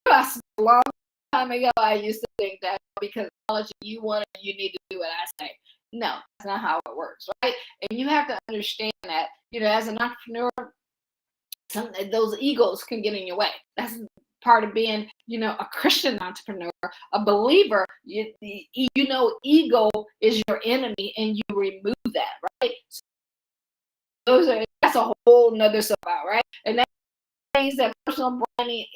just a long time ago, I used to think that because you want it, you need to do what I say. No, that's not how it works, right? And you have to understand that, as an entrepreneur, those egos can get in your way. That's part of being, a Christian entrepreneur, a believer. Ego is your enemy, and you remove that, right? So that's a whole nother stuff out, right? And that means that personal branding is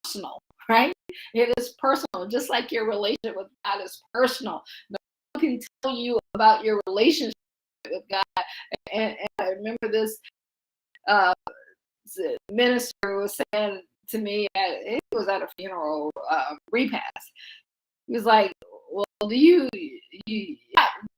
personal, right? It is personal, just like your relationship with God is personal. No one can tell you about your relationship with God. And I remember this minister was saying to me, it was at a funeral repast. He was like, well, do you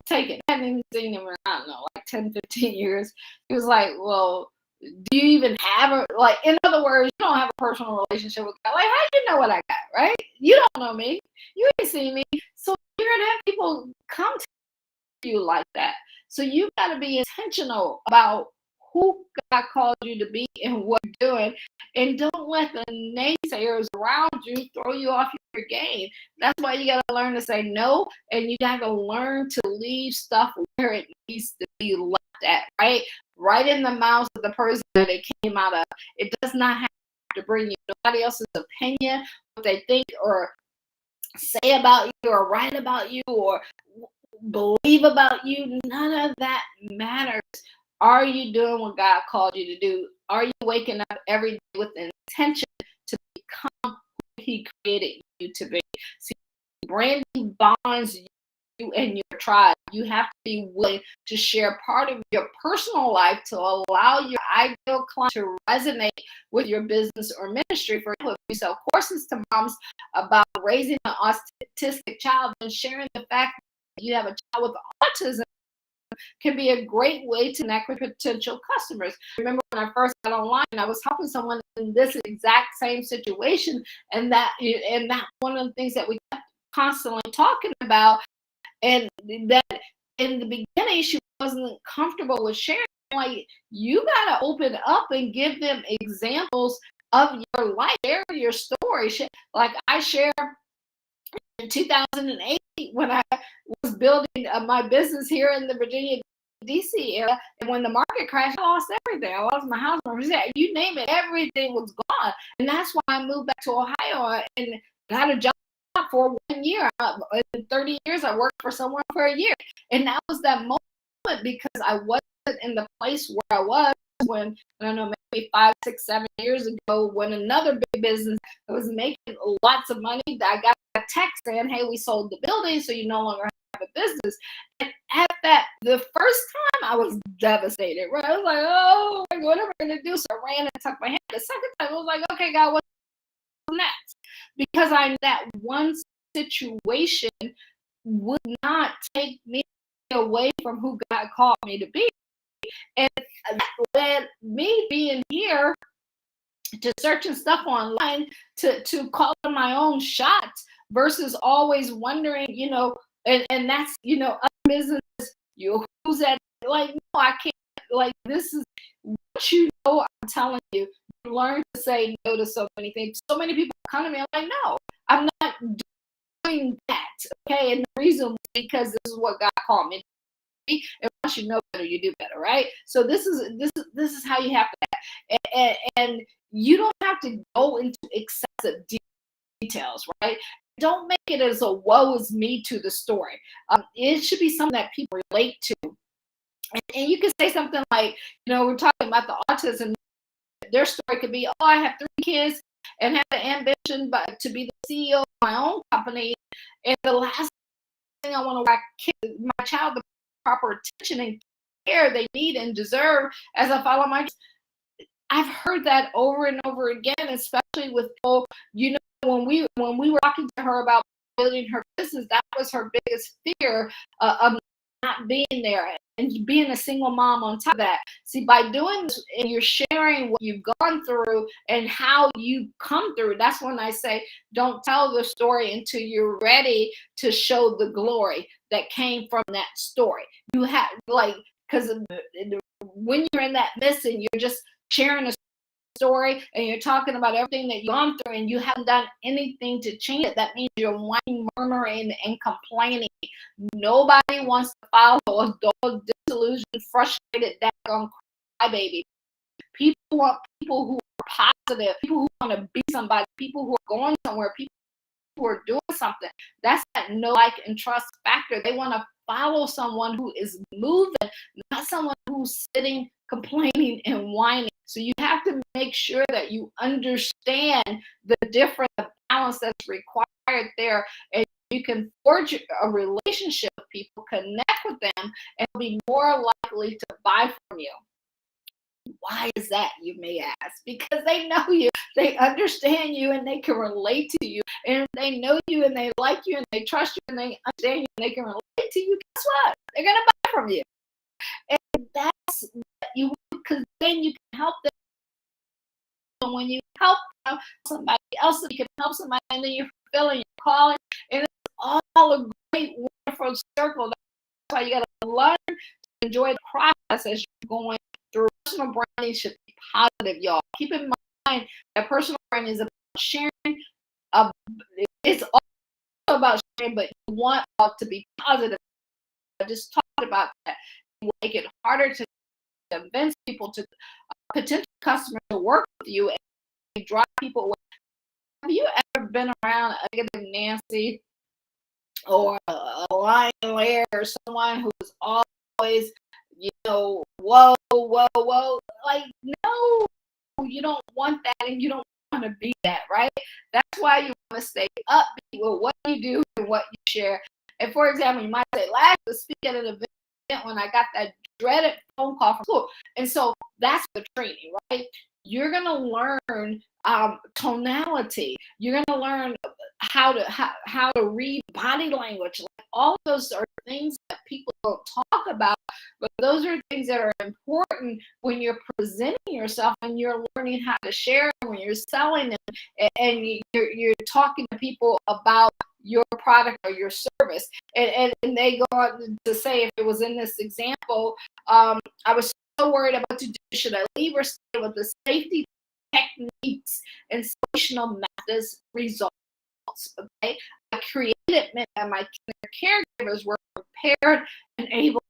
take it? I hadn't seen him in, I don't know, like 10, 15 years. He was like, well, do you even have in other words, you don't have a personal relationship with God. Like, how do you know what I got, right? You don't know me. You ain't seen me. So you're going to have people come to you like that. So you got to be intentional about who God called you to be and what you're doing. And don't let the naysayers around you throw you off your game. That's why you got to learn to say no, and you got to learn to leave stuff where it needs to be left at, right? Right in the mouths of the person that it came out of. It does not have to bring you nobody else's opinion, what they think or say about you or write about you or believe about you. None of that matters. Are you doing what God called you to do? Are you waking up every day with an intention to become who He created you to be? See, branding bonds you and your tribe. You have to be willing to share part of your personal life to allow your ideal client to resonate with your business or ministry. For example, if you sell courses to moms about raising an autistic child and sharing the fact that you have a child with autism, can be a great way to connect with potential customers. Remember when I first got online, I was helping someone in this exact same situation, and that one of the things that we kept constantly talking about, and that in the beginning she wasn't comfortable with sharing. Like, you gotta open up and give them examples of your life, share your story. Like I shared in 2008 when I was building my business here in the Virginia, DC area, and when the market crashed, I lost everything. I lost my house, you name it, everything was gone. And that's why I moved back to Ohio and got a job for 1 year. In 30 years, I worked for someone for a year. And that was that moment because I wasn't in the place where I was when, I don't know, maybe 5, 6, 7 years ago, when another big business that was making lots of money, I got a text saying, hey, we sold the building, so you no longer have a business. And at that, the first time I was devastated, right? I was like, oh, what am I going to do? So I ran and tucked my head. The second time, I was like, okay, God, what's next? Because I knew that one situation would not take me away from who God called me to be. And that led me being here to searching stuff online to call my own shots versus always wondering, and that's, other business, who's that? Like, no, I can't, like, this is what I'm telling you. learn to say no to so many things. So many people come to me, I'm like, no, I'm not doing that. Okay. And the reason is because this is what God called me. And once you know better, you do better, right? So this is how you have to, and you don't have to go into excessive details, right? Don't make it as a woe is me to the story. It should be something that people relate to. And you can say something like, we're talking about the autism. Their story could be, oh, I have 3 kids and have the ambition to be the CEO of my own company. And the last thing I want to my child the proper attention and care they need and deserve as I follow my. I've heard that over and over again, especially with people, when we were talking to her about building her business, that was her biggest fear of not being there and being a single mom on top of that. See, by doing this and you're sharing what you've gone through and how you come through, that's when I say, don't tell the story until you're ready to show the glory that came from that story. You have, because when you're in that midst and you're just sharing a story and you're talking about everything that you've gone through and you haven't done anything to change it, that means you're whining, murmuring, and complaining. Nobody wants to follow a dull, disillusioned, frustrated, daggone crybaby. People want people who are positive, people who want to be somebody, people who are going somewhere, people who are doing something. That's that know, like, and trust factor. They want to follow someone who is moving, not someone who's sitting, complaining, and whining. So you have to make sure that you understand the different balance that's required there, and you can forge a relationship with people, connect with them, and be more likely to buy from you. Why is that, you may ask? Because they know you, they understand you, and they can relate to you, and they know you, and they like you, and they trust you, and they understand you, and they can relate to you. Guess what? They're gonna buy from you, and that's you, because then you can help them. And when you help somebody else, you can help somebody, and then you're fulfilling your calling, and it's all a great, wonderful circle. That's why you got to learn to enjoy the process as you're going through. Personal branding should be positive, y'all. Keep in mind that personal branding is about sharing. It's all about sharing, but you want to be positive. I just talked about that. You make it harder to convince people, to potential customers, to work with you, and drive people away. Have you ever been around a negative Nancy or a Lion Lair or someone who's always, whoa, whoa, whoa? Like, no, you don't want that, and you don't want to be that, right? That's why you want to stay upbeat with what you do and what you share. And for example, you might say, last week, speaking at an event when I got that dreaded phone call from school. And so that's the training, right? You're going to learn tonality. You're going to learn how to read body language. Like, all of those are things that people don't talk about, but those are things that are important when you're presenting yourself and you're learning how to share, when you're selling them, and you're talking to people about your product or your service. And they go on to say, if it was in this example, I was so worried about what to do. Should I leave or stay? With the safety techniques and situational methods results. Okay, I created it that my caregivers were prepared and able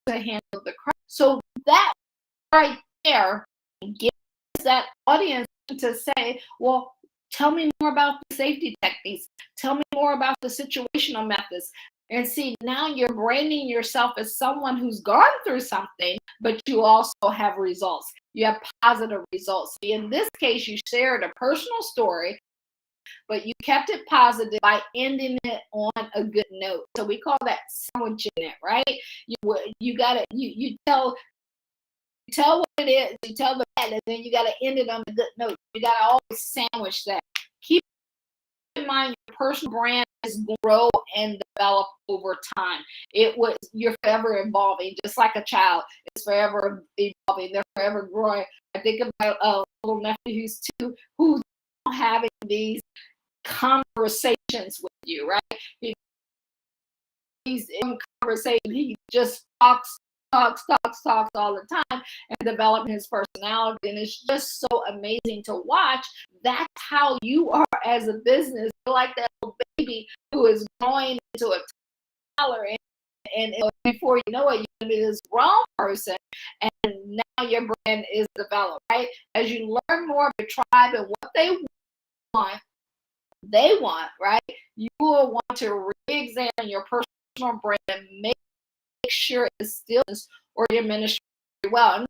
to handle the crisis. So that right there gives that audience to say, well, tell me more about the safety techniques. Tell me more about the situational methods. And see, now you're branding yourself as someone who's gone through something, but you also have results. You have positive results. In this case, you shared a personal story, but you kept it positive by ending it on a good note. So we call that sandwiching it, right? You gotta you tell what it is, you tell the bad, and then you gotta end it on a good note. You gotta always sandwich that. Keep in mind, your personal brand is grow and develop over time. You're forever evolving, just like a child is forever evolving. They're forever growing. I think about a little nephew who's having these conversations with you, right? He's in conversation. He just talks talks all the time and developing his personality. And it's just so amazing to watch. That's how you are as a business. You're like that little baby who is growing into a toddler, and before you know it, you're going to be this grown person, and now your brand is developed, right? As you learn more of your tribe and what they want, right? You will want to re-examine your personal brand and make sure it's still or your ministry well. And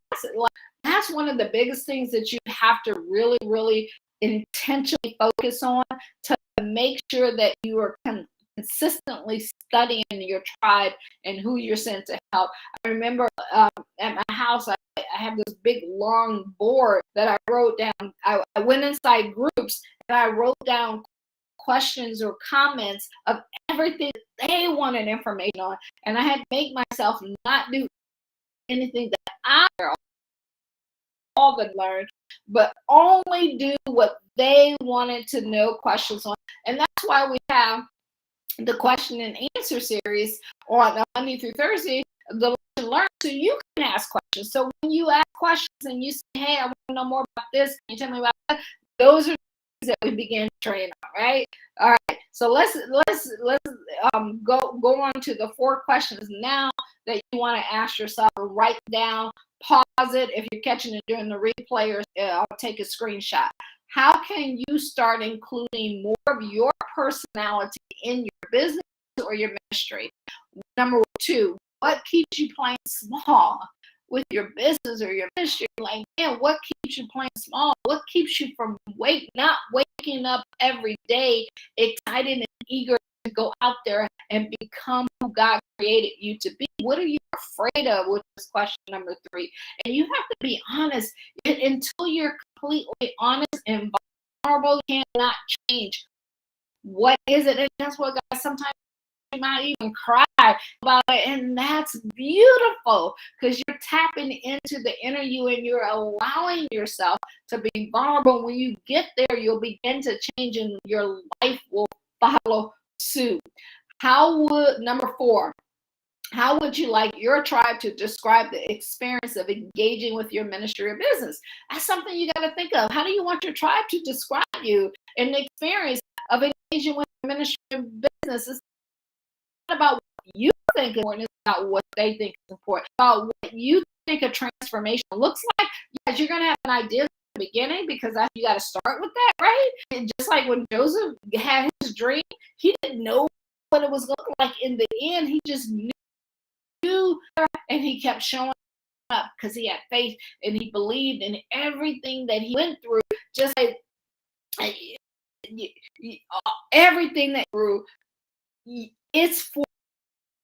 that's one of the biggest things that you have to really, really intentionally focus on, to make sure that you are consistently studying your tribe and who you're sent to help. I remember at my house, I have this big long board that I wrote down. I went inside groups and I wrote down questions or comments of everything they wanted information on, and I had to make myself not do anything that I all that learned, but only do what they wanted to know questions on. And that's why we have the question and answer series on Monday through Thursday, the learn, so you can ask questions. So when you ask questions and you say, hey, I want to know more about this, can you tell me about that? Those are things that we begin to train on, right? All right. So let's go on to the 4 questions now that you want to ask yourself. Write down, pause it if you're catching it during the replay, or I'll take a screenshot. How can you start including more of your personality in your business or your ministry? Number 2, what keeps you playing small with your business or your ministry? Like, man, what keeps you playing small? What keeps you from not waking up every day excited and eager to go out there and become who God created you to be? What are you afraid of, which is question number 3? And you have to be honest. Until you're completely honest and vulnerable, you cannot change. What is it? And that's what God sometimes you might even cry about it, and that's beautiful, because you're tapping into the inner you and you're allowing yourself to be vulnerable. When you get there, you'll begin to change and your life will follow suit. Number 4, how would you like your tribe to describe the experience of engaging with your ministry or business? That's something you got to think of. How do you want your tribe to describe you in the experience of engaging with your ministry and business? It's not about what you think is important, it's about what they think is important, about what you think a transformation looks like. Yes, you're going to have an idea at the beginning, because you got to start with that, right? And just like when Joseph had his dream, he didn't know what it was going to look like in the end. He just knew, and he kept showing up because he had faith and he believed in everything that he went through. Just like everything that grew, it's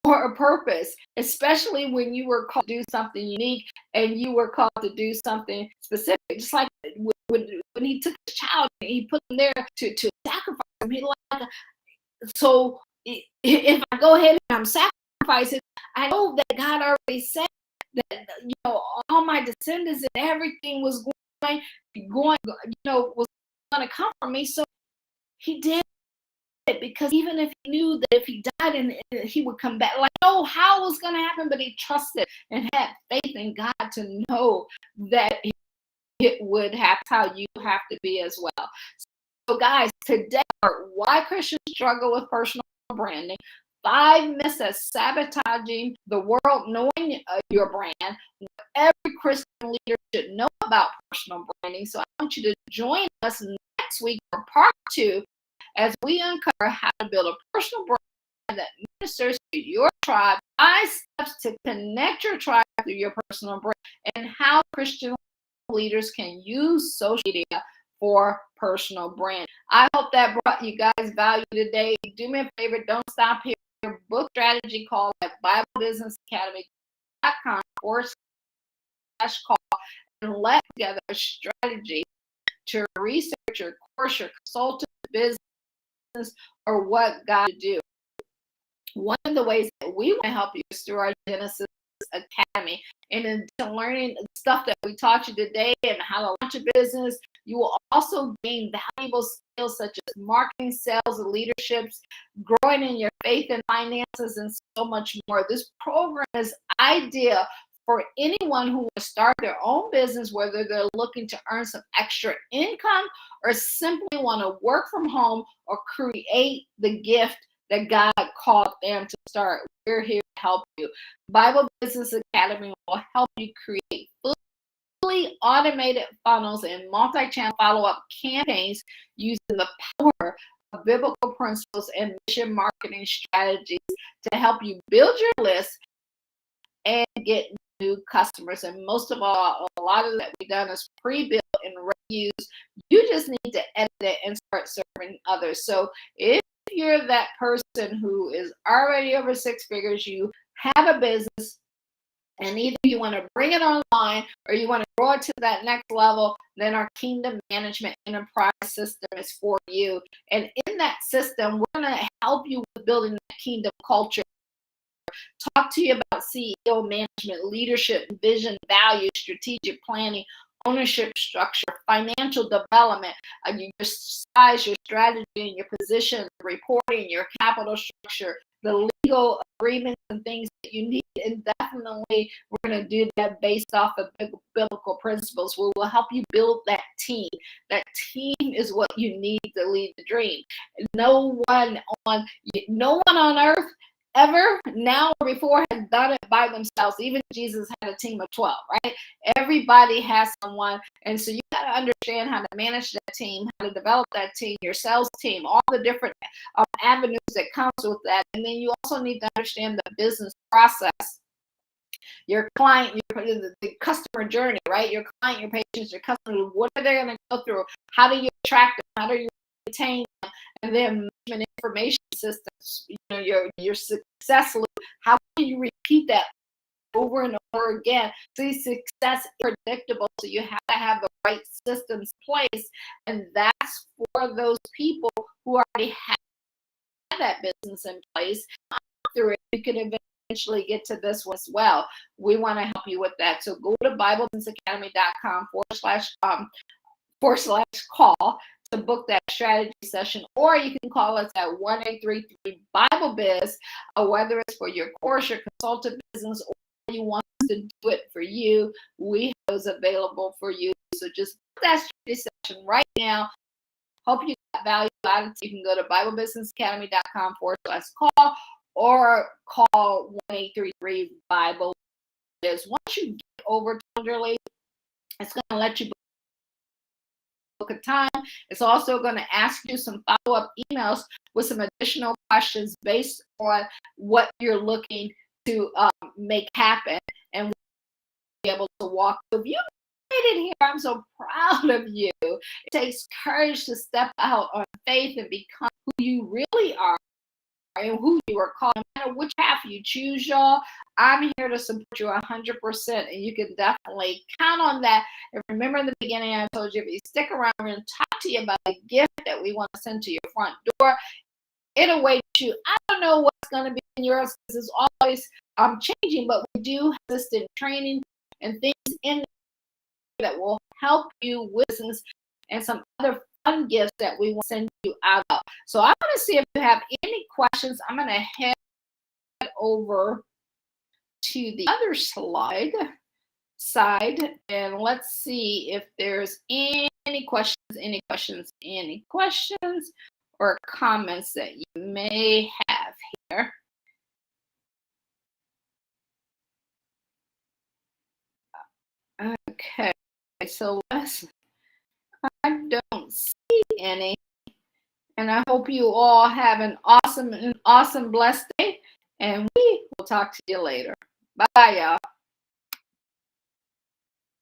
for a purpose, especially when you were called to do something unique and you were called to do something specific. Just like when he took his child and he put him there to sacrifice him. He like, so if I go ahead and I'm sacrificing, I know that God already said that, all my descendants and everything was going, was going to come from me. So he did it, because even if he knew that if he died and he would come back, like, oh, how it was going to happen, but he trusted and had faith in God to know that it would happen. How you have to be as well. So guys, today, why Christians struggle with personal branding, 5 myths that's sabotaging the world knowing your brand, what every Christian leader should know about personal branding. So I want you to join us next week for part 2 as we uncover how to build a personal brand that ministers to your tribe, 5 steps to connect your tribe through your personal brand, and how Christian leaders can use social media for personal brand. I hope that brought you guys value today. Do me a favor, don't stop here. Book strategy call at BibleBusinessAcademy.com/call, and let together a strategy to research your course, your consultant business, or what God to do. One of the ways that we want to help you is through our Genesis Academy. And in learning stuff that we taught you today and how to launch a business, you will also gain valuable skills such as marketing, sales, leaderships, growing in your faith and finances, and so much more. This program is ideal for anyone who will start their own business, whether they're looking to earn some extra income or simply want to work from home or create the gift that God called them to start. We're here to help you. Bible Business Academy will help you create fully automated funnels and multi-channel follow-up campaigns using the power of biblical principles and mission marketing strategies to help you build your list and get new customers. And most of all, a lot of that we've done is pre-built and ready use. You just need to edit it and start serving others. So if you're that person who is already over six figures, you have a business, and either you want to bring it online or you want to grow it to that next level, then our Kingdom Management Enterprise System is for you. And in that system, we're going to help you with building that kingdom culture. Talk to you about CEO management, leadership, vision, value, strategic planning, ownership structure, financial development, your size, your strategy, and your position, reporting, your capital structure, the legal agreements and things that you need. And definitely we're going to do that based off of biblical principles. We will help you build that team. That team is what you need to lead the dream. No one on earth ever, now or before, has done it by themselves. Even Jesus had a team of 12, right? Everybody has someone. And so you got to understand how to manage that team, how to develop that team, your sales team, all the different avenues that comes with that. And then you also need to understand the business process. Your client, the customer journey, right? Your client, your patients, your customers, what are they going to go through? How do you attract them? How do you retain them? And then management information systems, your success loop. How can you repeat that over and over again? See, success is predictable, so you have to have the right systems in place, and that's for those people who already have that business in place. Through it, you can eventually get to this one as well. We want to help you with that. So go to BibleBusinessAcademy.com/call to book that strategy session, or you can call us at 1-833-BIBLE-BIZ, whether it's for your course, your consultant business, or you want us to do it for you. We have those available for you. So just book that strategy session right now. Hope you got value out of it. You can go to BibleBusinessAcademy.com/call or call 1-833-BIBLE-BIZ. Once you get over Tenderly, it's going to let you book a time. It's also going to ask you some follow-up emails with some additional questions based on what you're looking to make happen, and we'll be able to walk with you. Made it here. I'm so proud of you. It takes courage to step out on faith and become who you really are and who you are called. No matter which half you choose, y'all, I'm here to support you 100%, and you can definitely count on that. And remember, in the beginning, I told you, if you stick around, we're going to talk to you about a gift that we want to send to your front door. It'll wait you. I don't know what's going to be in yours because it's always changing, but we do have assistant training and things in there that will help you with business and some other fun gifts that we want to send you out of. So I'm going to see if you have any questions. I'm going to head over to the other side, and let's see if there's any questions or comments that you may have here. Okay, so I don't see any, and I hope you all have an awesome blessed day, and we will talk to you later. Bye, y'all.